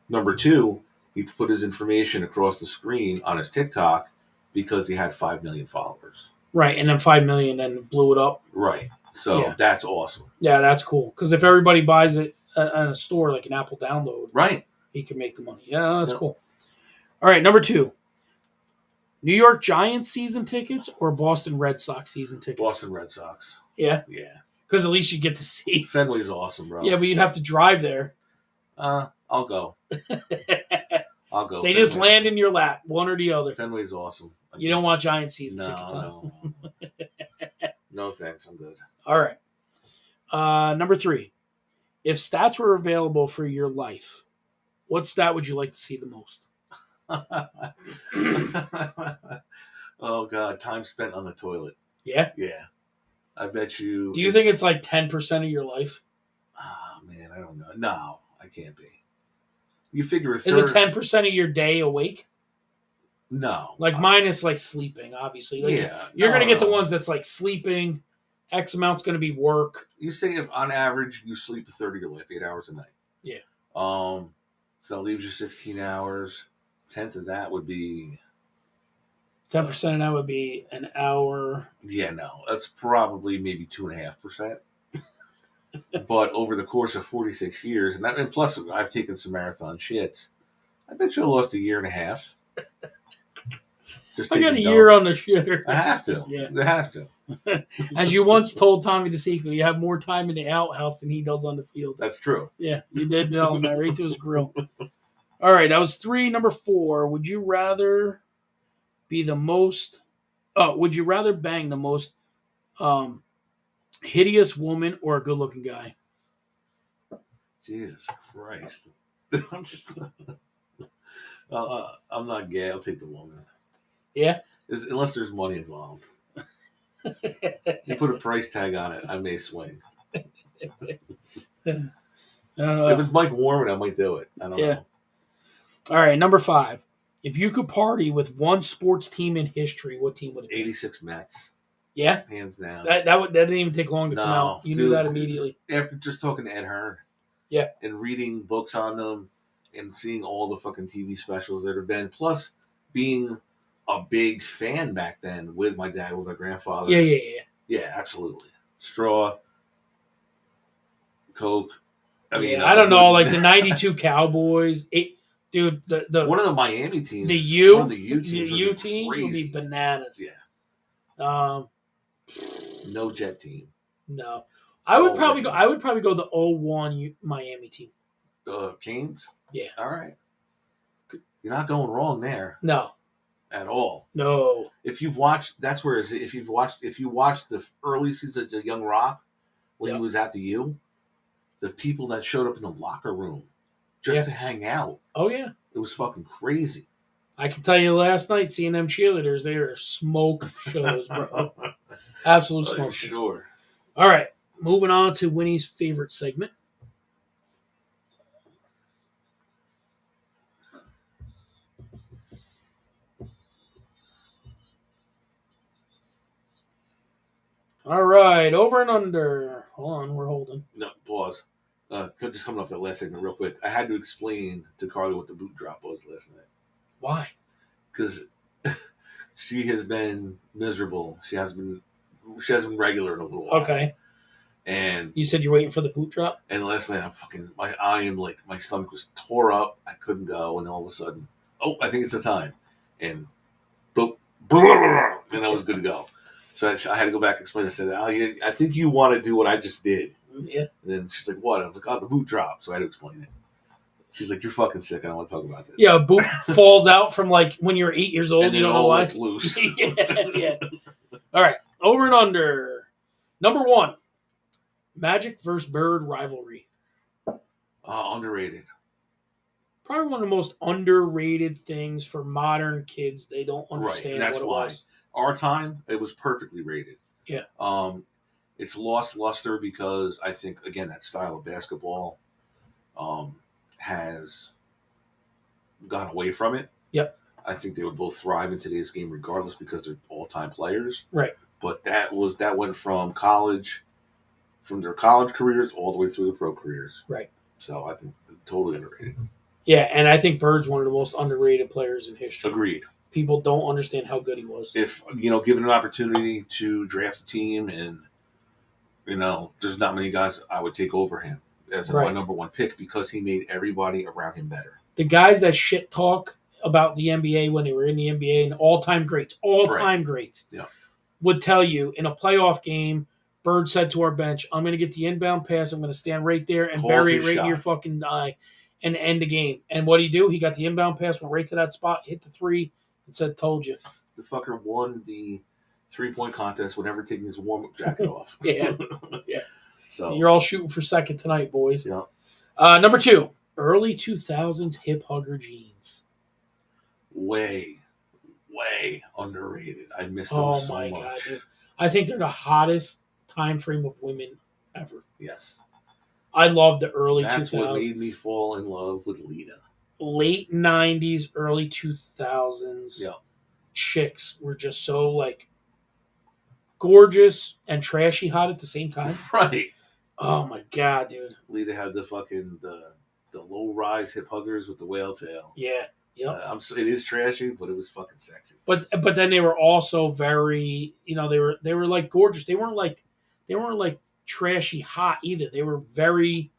Number 2, he put his information across the screen on his TikTok because he had 5 million followers. Right, and then 5 million and blew it up. Right. So That's awesome. Yeah, that's cool. Because if everybody buys it at a store like an Apple download, right, he can make the money. Yeah, that's cool. All right, number 2. New York Giants season tickets or Boston Red Sox season tickets? Boston Red Sox. Yeah? Yeah. Because at least you get to see. Fenway's awesome, bro. Yeah, but you'd have to drive there. I'll go. I'll go. They just land in your lap, one or the other. Fenway's awesome. You don't want Giant season No, tickets, huh? no. No, thanks. I'm good. All right. Number 3. If stats were available for your life, what stat would you like to see the most? Oh, God. Time spent on the toilet. Yeah? Yeah. I bet you. Do you think it's like 10% of your life? Oh, man. I don't know. No, I can't be. You figure a third. Is it 10% of your day awake? No. Like minus like sleeping, obviously. Like yeah. You're going to get the ones that's like sleeping, X amount's going to be work. You say if on average you sleep a third of your life, 8 hours a night. Yeah. So that leaves you 16 hours. 10th of that would be 10% of that would be an hour. Yeah, no. That's probably maybe 2.5%. But over the course of 46 years, and plus I've taken some marathon shits, I bet you I lost a year and a half. I got a year on the shitter. I have to. Yeah. I have to. As you once told Tommy DeSico, you have more time in the outhouse than he does on the field. That's true. Yeah, you did tell him that right to his grill. All right, that was 3. Number 4. Would you rather be the most? Oh, would you rather bang the most hideous woman or a good-looking guy? Jesus Christ. I'm not gay. I'll take the woman. Yeah? Unless there's money involved. You put a price tag on it, I may swing. If it's Mike Warren, I might do it. I don't know. All right, number 5. If you could party with one sports team in history, what team would it be? 86 Mets. Yeah? Hands down. That didn't even take long to come out. You knew that immediately. After just talking to Ed Hearn. Yeah. And reading books on them and seeing all the fucking TV specials that have been, plus being a big fan back then with my dad, with my grandfather. Yeah. Yeah, absolutely. Straw, Coke. I mean, I don't know, like the 92 Cowboys. Dude, the one of the Miami teams. The U teams would be bananas. Yeah. No Jet team. No. I would probably go the 01 Miami team. The Canes? Yeah. All right. You're not going wrong there. No. At all. No. If you've watched, if you watched the early seasons of Young Rock when he was at the U, the people that showed up in the locker room just to hang out. Oh yeah. It was fucking crazy. I can tell you last night seeing them cheerleaders, they are smoke shows, bro. Absolute smoke shows. Sure. All right. Moving on to Winnie's favorite segment. All right, over and under. Hold on, we're holding. No, pause. Just coming off that last segment real quick. I had to explain to Carly what the boot drop was last night. Why? Because she has been miserable. She hasn't been regular in a little while. Okay. And you said you're waiting for the boot drop? And last night my stomach was tore up. I couldn't go, and all of a sudden, I think it's the time. And boop, and I was good to go. So I had to go back and explain. I said, I think you want to do what I just did. Yeah. And then she's like, what? I was like, the boot dropped. So I had to explain it. She's like, you're fucking sick. I don't want to talk about this. Yeah, a boot falls out from like when you're 8 years old. And you don't know why. It's loose. Yeah. All right. Over and under. Number 1. Magic versus Bird rivalry. Underrated. Probably one of the most underrated things for modern kids. They don't understand that's what it why. was. Our time, it was perfectly rated. Yeah. It's lost luster because I think, again, that style of basketball has gone away from it. Yep. I think they would both thrive in today's game regardless because they're all-time players. Right. But that went from their college careers all the way through the pro careers. Right. So I think totally underrated. Yeah, and I think Bird's one of the most underrated players in history. Agreed. People don't understand how good he was. If, given an opportunity to draft a team and, there's not many guys I would take over him as my number 1 pick because he made everybody around him better. The guys that shit talk about the NBA when they were in the NBA and all-time greats, yeah, would tell you in a playoff game, Bird said to our bench, I'm going to get the inbound pass. I'm going to stand right there and bury it right in your fucking eye. and end the game. And what did he do? He got the inbound pass, went right to that spot, hit the three, and said, "Told you." The fucker won the 3-point contest whenever taking his warm up jacket off. Yeah, yeah. So You're all shooting for second tonight, boys. yeah, Number 2, early 2000s hip hugger jeans. way underrated. I missed them Oh so my much. god, dude! I think they're the hottest time frame of women ever. Yes, I love the early that's 2000s. what made me fall in love with Lita. Late 90s, early 2000s. Yeah, Chicks were just so like gorgeous and trashy hot at the same time. right. Oh my god, dude! Lita had the fucking the low rise hip huggers with the whale tail. Yeah, yep. It is trashy, but it was fucking sexy. But then they were also very, they were like gorgeous. They weren't like trashy hot either. They were very.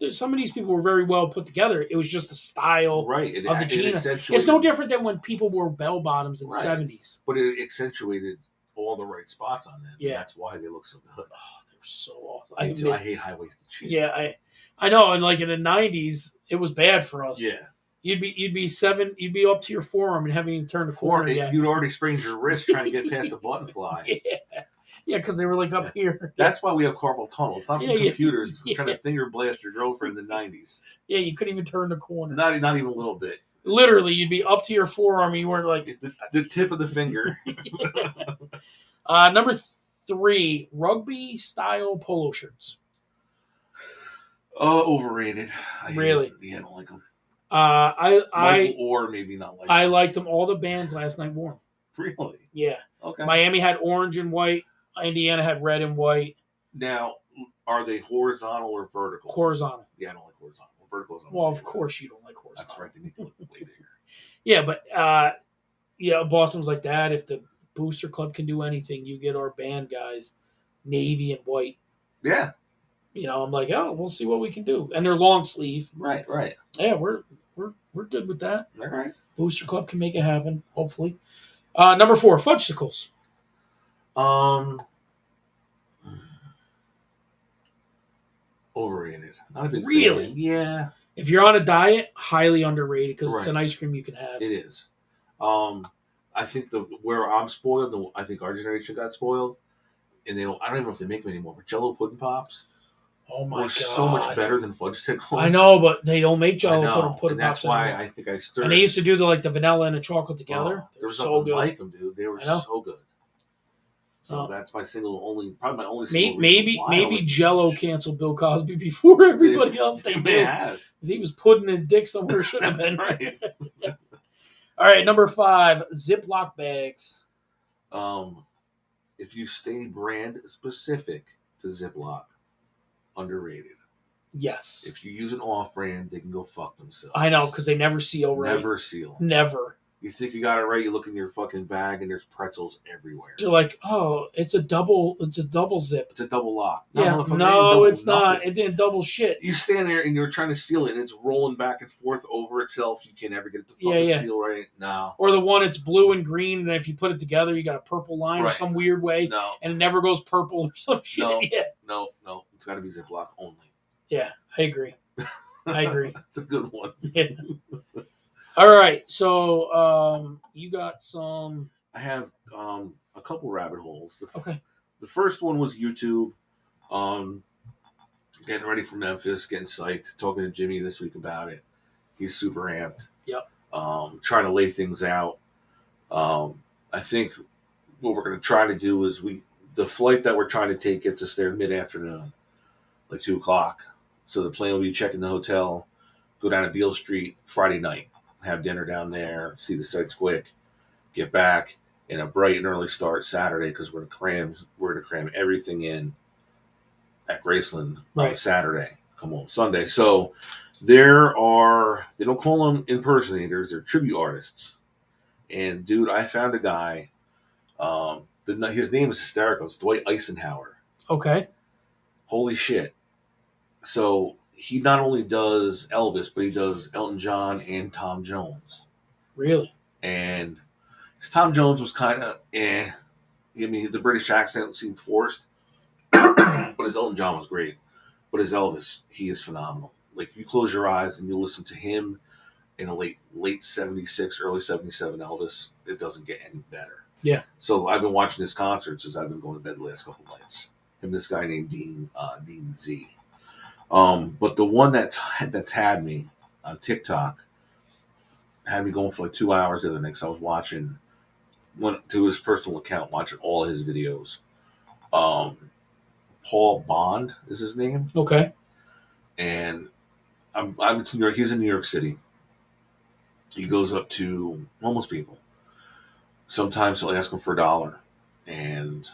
Some of these people were very well put together. It was just the style Right. of the jean. It's no different than when people wore bell bottoms in the 70s. But it accentuated all the right spots on them. Yeah, that's why they look so good. Oh, they were so awesome. I hate high waisted jeans. Yeah, I know. And like in the 90s, it was bad for us. Yeah. You'd be up to your forearm and haven't even turned the corner yet. You'd already sprained your wrist trying to get past a button fly. Yeah, because they were like up here. That's why we have carpal tunnel. It's not from computers trying to finger blast your girlfriend in the 90s. Yeah, you couldn't even turn the corner. Not even a little bit. Literally, you'd be up to your forearm and you weren't like... The tip of the finger. Number 3, rugby-style polo shirts. Overrated. Really? I don't like them. Or maybe not like I them. liked them. All the bands last night wore them. Really? Yeah. Okay. Miami had orange and white. Indiana had red and white. Now, are they horizontal or vertical? Horizontal. Yeah, I don't like horizontal. Vertical. Well, of course you don't like horizontal. That's right. They make it look way bigger. Yeah, but Boston was like that. If the Booster Club can do anything, you get our band guys, navy and white. Yeah. I'm like, oh, we'll see what we can do. And they're long sleeve. Right. Yeah, we're good with that. All right. Booster Club can make it happen, hopefully. Number 4, fudgesicles. Overrated. Not a big Really? fan. Yeah. If you're on a diet, highly underrated because it's Right. an ice cream you can have. It is. I think where I'm spoiled, I think our generation got spoiled, and I don't even know if they make them anymore. But Jello pudding pops Oh my were god, so much better than fudgesicles. I know, but they don't make Jello pudding and that's pops why anymore. I think I stirred. And they used to do the vanilla and the chocolate together. There was so nothing good. like them, dude. They were so good. So that's probably my only. Maybe Jello canceled Bill Cosby before everybody else. They may have. He was putting his dick somewhere it shouldn't have been. Right. All right, number 5, Ziploc bags. If you stay brand specific to Ziploc, underrated. Yes. If you use an off-brand, they can go fuck themselves. I know, because they never seal right. Never seal. Never. You think you got it right, you look in your fucking bag and there's pretzels everywhere. You're like, oh, it's a double zip. It's a double lock. No, it's not. It didn't double shit. You stand there and you're trying to seal it and it's rolling back and forth over itself. You can't ever get it to fucking seal right. No. Or the one it's blue and green, and if you put it together, you got a purple line or some weird way. No. And it never goes purple or some shit. No. It's got to be Ziploc only. Yeah, I agree. That's a good one. Yeah. All right, so you got some. I have a couple rabbit holes. Okay. The first one was YouTube. Getting ready for Memphis, getting psyched, talking to Jimmy this week about it. He's super amped. Yep. Trying to lay things out. I think what we're going to try to do is the flight that we're trying to take gets us there mid-afternoon, like 2:00. So the plan will be checking the hotel, go down to Beale Street Friday night, have dinner down there, see the sights quick, get back, and a bright and early start Saturday because we're going to cram everything in at Graceland on Saturday. Come on Sunday. So they don't call them impersonators, they're tribute artists. And dude, I found a guy. His name is hysterical. It's Dwight Eisenhower. Okay. Holy shit. So he not only does Elvis, but he does Elton John and Tom Jones. Really? And Tom Jones was kind of I mean, the British accent seemed forced, but his Elton John was great. But his Elvis, he is phenomenal. like you close your eyes and you listen to him in a late 76, early 77 Elvis, it doesn't get any better. Yeah. So I've been watching his concerts as I've been going to bed the last couple nights. Him, this guy named Dean Z. But the one that's had me on TikTok had me going for like 2 hours the other night. 'Cause I was watching, went to his personal account, watching all his videos. Paul Bond is his name, Okay. and I'm to New York. He's in New York City. He goes up to homeless people. Sometimes he'll ask them for $1, and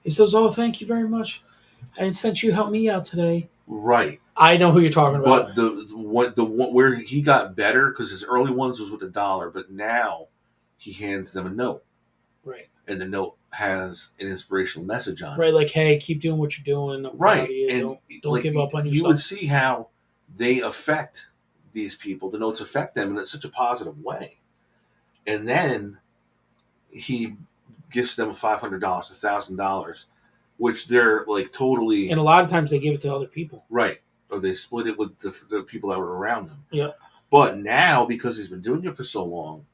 He says, "Oh, thank you very much. And since you helped me out today." right. I know who you're talking about. But the one where he got better, because his early ones was with $1, but now he hands them a note, Right. and the note has an inspirational message on it. Right, like, hey, keep doing what you're doing. I'm proud Right, of you. and Don't like, give up on you yourself. would see how they affect these people. The notes affect them in such a positive way, and then he gives them $500, $1,000, which they're like totally And a lot of times they give it to other people. right, or they split it with the people that were around them. Yeah. But now, because he's been doing it for so long,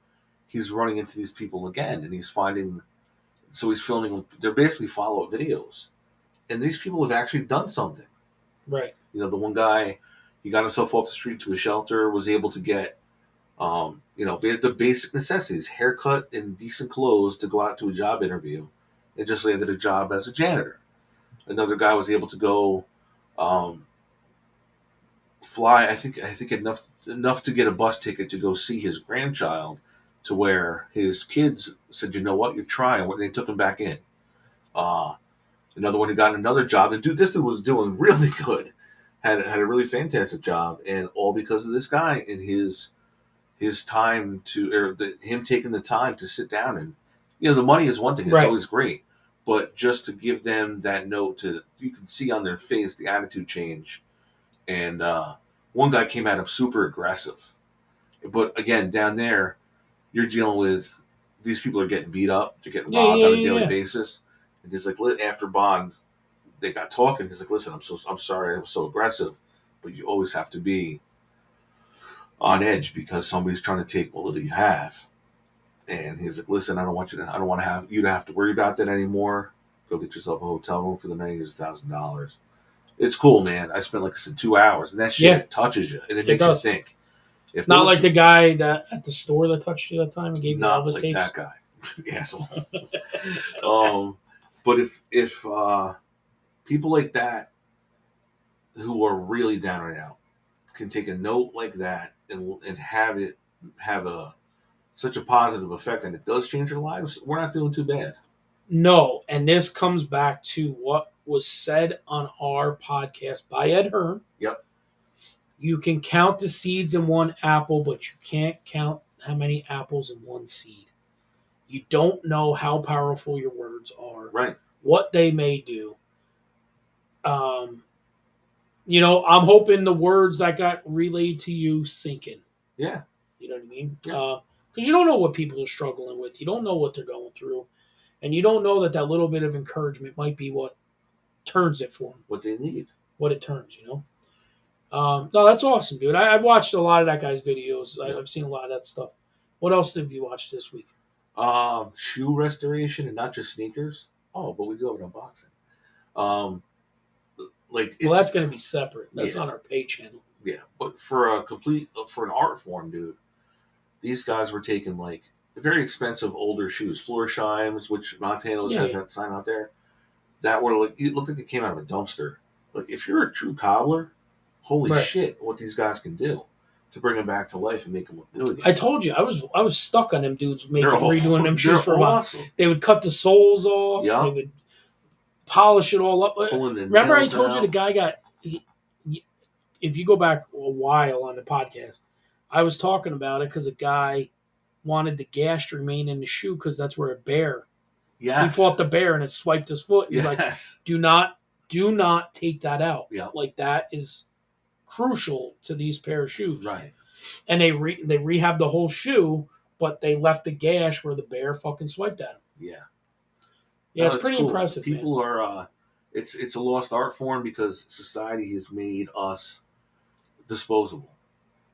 he's running into these people again, and he's finding. So he's filming. They're basically follow-up videos, and these people have actually done something. Right. You know, the one guy, he got himself off the street to a shelter, was able to get, the basic necessities: haircut and decent clothes to go out to a job interview, and just landed a job as a janitor. Another guy was able to go. Fly. I think enough to get a bus ticket to go see his grandchild, to where his kids said, "You know what? You're trying." They took him back in. Uh, Another one who got another job. And dude, this dude was doing really good. Had a really fantastic job, and all because of this guy and his time to, or him taking the time to sit down and, the money is one thing. It's Right. always great, but just to give them that note, you can see on their face the attitude change. And one guy came at him super aggressive. But again, down there, you're dealing with these people are getting beat up, they're getting robbed on a daily basis. And he's like, after Bond, they got talking. He's like, "Listen, I'm sorry, I'm so aggressive, but you always have to be on edge because somebody's trying to take what little you have." And he's like, "Listen, I don't want to have you to have to worry about that anymore. Go get yourself a hotel room for the night. Here's $1,000." It's cool, man. I spent, like I said, 2 hours, and that shit touches you, and it makes you think. If not like the guy that at the store that touched you that time and gave you Elvis like tapes. that guy, asshole. But if people like that who are really down and out can take a note like that and have it have such a positive effect, and it does change their lives, we're not doing too bad. No, and this comes back to what was said on our podcast by Ed Hearn. Yep. You can count the seeds in one apple, but you can't count how many apples in one seed. You don't know how powerful your words are. Right. What they may do. I'm hoping the words that got relayed to you sink in. Yeah. You know what I mean? Yeah. Because you don't know what people are struggling with. You don't know what they're going through. And you don't know that little bit of encouragement might be what turns it for them. What they need. What it turns, No, that's awesome, dude. I've watched a lot of that guy's videos. Yeah. I've seen a lot of that stuff. What else have you watched this week? Shoe restoration, and not just sneakers. Oh, but we do have an unboxing. That's going to be separate. That's on our pay channel. Yeah, but for an art form, dude, these guys were taking like very expensive older shoes, Florsheim's, which Montano's has that sign out there, that were like, it looked like it came out of a dumpster. Like, if you're a true cobbler, holy shit, what these guys can do to bring them back to life and make them look new again. I told you, I was stuck on them dudes redoing them shoes for a while. Awesome. They would cut the soles off. Yeah. They would polish it all up. Remember, I told you the guy got. If you go back a while on the podcast, I was talking about it because a guy wanted the gash to remain in the shoe because that's where a bear. Yes. He fought the bear and it swiped his foot. He's like, do not take that out. Yeah. Like, that is crucial to these pair of shoes. Right. And they rehabbed the whole shoe, but they left the gash where the bear fucking swiped at him. Yeah. Yeah, it's pretty impressive. People are it's a lost art form because society has made us disposable.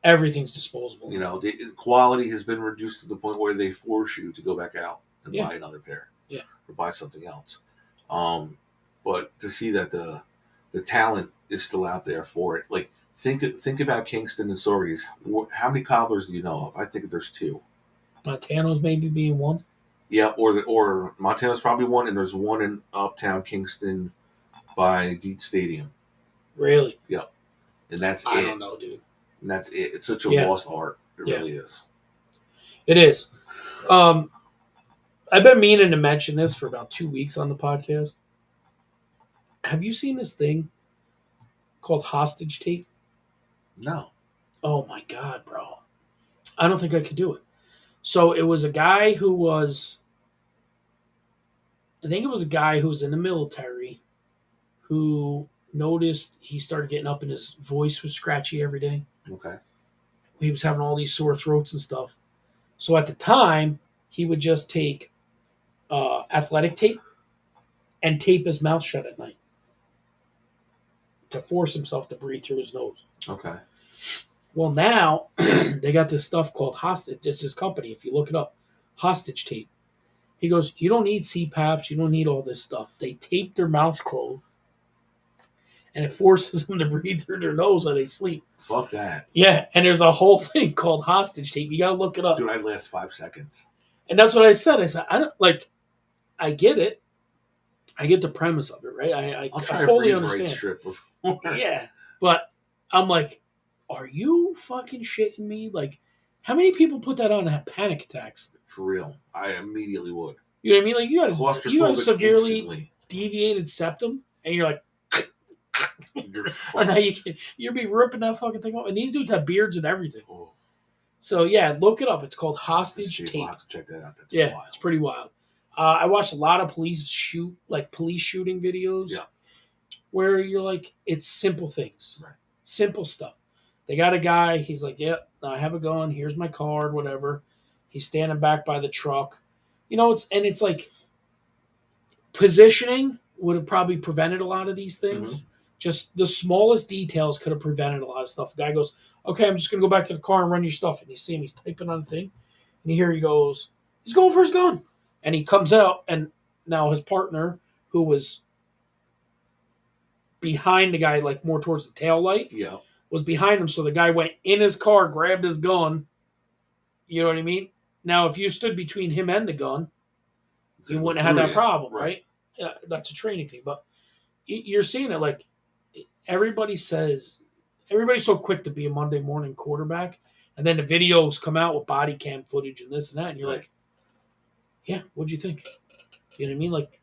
Everything's disposable. You know, the quality has been reduced to the point where they force you to go back out and buy another pair, or buy something else. But to see that the talent is still out there for it, like think about Kingston and Sorties. How many cobblers do you know of? I think there's two. Montano's maybe being one. Yeah, or Montana's probably one, and there's one in Uptown Kingston by Deet Stadium. Really? Yep. And that's I don't know, dude. And that's it. It's such a lost art. It really is. It is. I've been meaning to mention this for about 2 weeks on the podcast. Have you seen this thing called hostage tape? No. Oh my God, bro. I don't think I could do it. So it was a guy who was, I think it was a guy who was in the military who noticed he started getting up and his voice was scratchy every day. Okay. He was having all these sore throats and stuff. So at the time, he would just take athletic tape and tape his mouth shut at night to force himself to breathe through his nose. Okay. Well, now they got this stuff called hostage. It's his company. If you look it up, hostage tape. He goes, you don't need CPAPs. You don't need all this stuff. They tape their mouths closed, and it forces them to breathe through their nose while they sleep. Fuck that. Yeah, and there's a whole thing called hostage tape. You got to look it up. Dude, I'd last 5 seconds. And that's what I said. I said, I don't like. I get it. I get the premise of it, right? I fully understand. Strip Yeah, but I'm like, are you fucking shitting me? Like, how many people put that on and have panic attacks? For real, I immediately would. You know what I mean? Like, you got a severely instantly. Deviated septum, and you're like, You're now you'll be ripping that fucking thing off. And these dudes have beards and everything. Oh. So yeah, look it up. It's called hostage tape. We'll have to check that out. That's wild. It's pretty wild. I watched a lot of police shooting videos. Yeah. Where you're like, it's simple things, right? Simple stuff. They got a guy. He's like, "Yep, I have a gun. Here's my card, whatever." He's standing back by the truck. You know, it's like positioning would have probably prevented a lot of these things. Mm-hmm. Just the smallest details could have prevented a lot of stuff. The guy goes, "Okay, I'm just gonna go back to the car and run your stuff." And you see him, he's typing on the thing, and you hear he goes, "He's going for his gun," and he comes out, and now his partner, who was behind the guy, like more towards the tail light, was behind him. So the guy went in his car, grabbed his gun. You know what I mean? Now, if you stood between him and the gun, you wouldn't have had that problem, right? Yeah, that's a training thing. But you're seeing it like everybody's so quick to be a Monday morning quarterback. And then the videos come out with body cam footage and this and that. And you're like, yeah, what'd you think? You know what I mean? Like,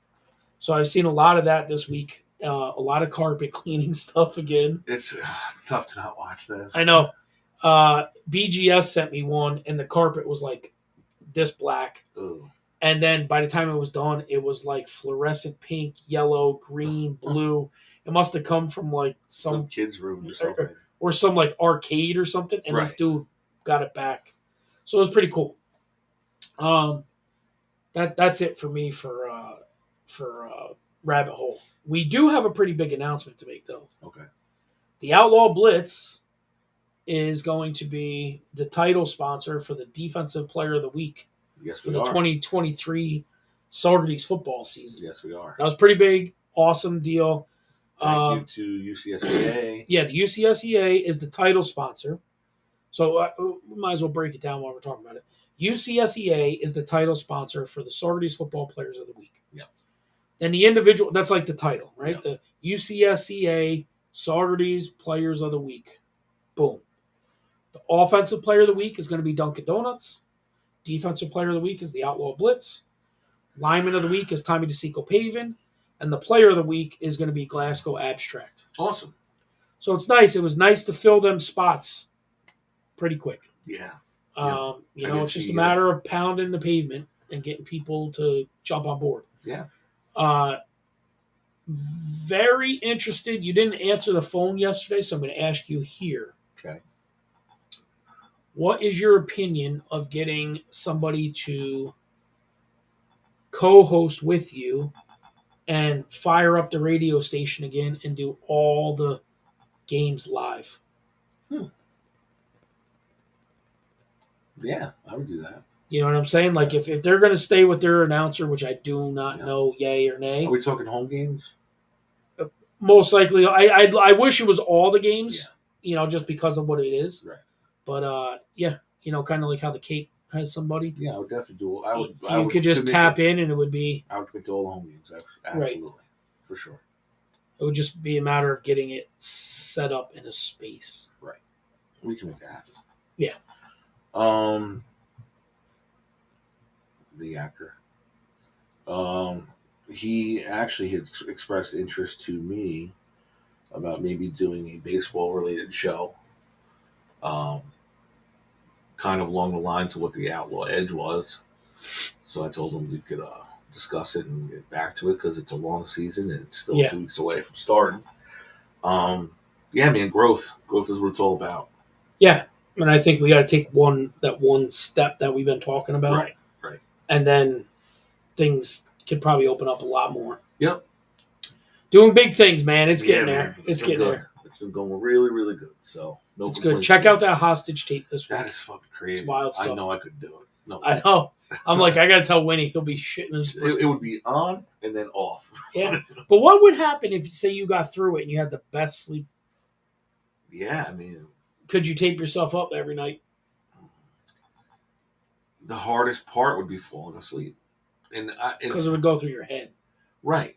so I've seen a lot of that this week. A lot of carpet cleaning stuff again. It's tough to not watch that. I know. BGS sent me one, and the carpet was like this black. Ooh. And then by the time it was done, it was like fluorescent pink, yellow, green, blue. It must have come from like some kid's room or something. Or some like arcade or something. And this dude got it back. So it was pretty cool. That's it for me for Rabbit Hole. We do have a pretty big announcement to make, though. Okay. The Outlaw Blitz is going to be the title sponsor for the Defensive Player of the Week. Yes, for the 2023 Saugerties football season. Yes, we are. That was pretty big, awesome deal. Thank you to UCSEA. Yeah, the UCSEA is the title sponsor. So we might as well break it down while we're talking about it. UCSEA is the title sponsor for the Saugerties Football Players of the Week. Yeah. Then the individual, that's like the title, right? Yeah. The UCSEA Saugerties Players of the Week. Boom. The Offensive Player of the Week is going to be Dunkin' Donuts. Defensive Player of the Week is the Outlaw Blitz. Lineman of the Week is Tommy DeSico Pavin. And the Player of the Week is going to be Glasgow Abstract. Awesome. So it's nice. It was nice to fill them spots pretty quick. Yeah. It's just a matter of pounding the pavement and getting people to jump on board. Yeah. Very interested. You didn't answer the phone yesterday, so I'm going to ask you here. Okay. What is your opinion of getting somebody to co-host with you and fire up the radio station again and do all the games live? Hmm. Yeah, I would do that. You know what I'm saying? Like if they're going to stay with their announcer, which I do not Yeah. know, yay or Are nay, we talking home games? most likely, I wish it was all the games. Yeah. You know, just because of what it is. Right. But yeah, you know, kind of like how the Cape has somebody. Yeah, I would definitely do. I would. I You would could just commit tap to, in, and it would be I would commit to all the home games. right. Absolutely, for sure. It would just be a matter of getting it set up in a space. Right. We can make that happen. Yeah. The actor. He actually had expressed interest to me about maybe doing a baseball related show. Um, kind of along the lines of what the Outlaw Edge was. So I told him we could discuss it and get back to it because it's a long season and it's still Yeah. 2 weeks away from starting. Yeah, man, growth. Growth is what it's all about. Yeah, and I think we got to take one step that we've been talking about, Right, right. and then things could probably open up a lot more. Yep. Doing big things, man. It's getting Yeah, there. man. It's been getting good. there. It's been going really, really good. So no It's good. complaints Check there. out that hostage tape this week. That is fucking crazy. It's wild I stuff. know I could do it. No, I know. I'm like, I gotta tell Winnie, he'll be shitting his. it would be on and then off. Yeah, but what would happen if, say, you got through it and you had the best sleep? Yeah, I mean, Could you tape yourself up every night? the hardest part would be falling asleep, and Because it would go through your head. right,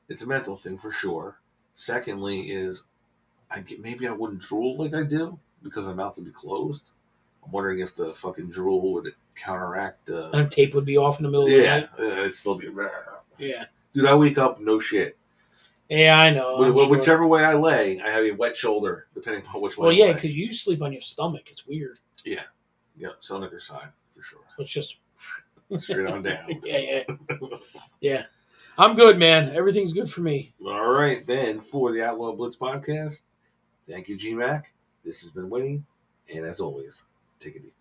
it's a mental thing for sure. Secondly, is maybe I wouldn't drool like I do because my mouth would be closed. I'm wondering if the fucking drool would counteract the. And tape would be off in the middle of the night. It'd still be. Yeah. Dude, I wake up no shit. Yeah, I know. Whichever way I lay, I have a wet shoulder, depending on which way. Well, yeah, because you sleep on your stomach. It's weird. Yeah, stomach or side for sure. So it's just straight on down. Yeah. I'm good, man. Everything's good for me. All right, then for the Outlaw Blitz podcast, thank you, G Mac. This has been Winnie, and as always, take it easy.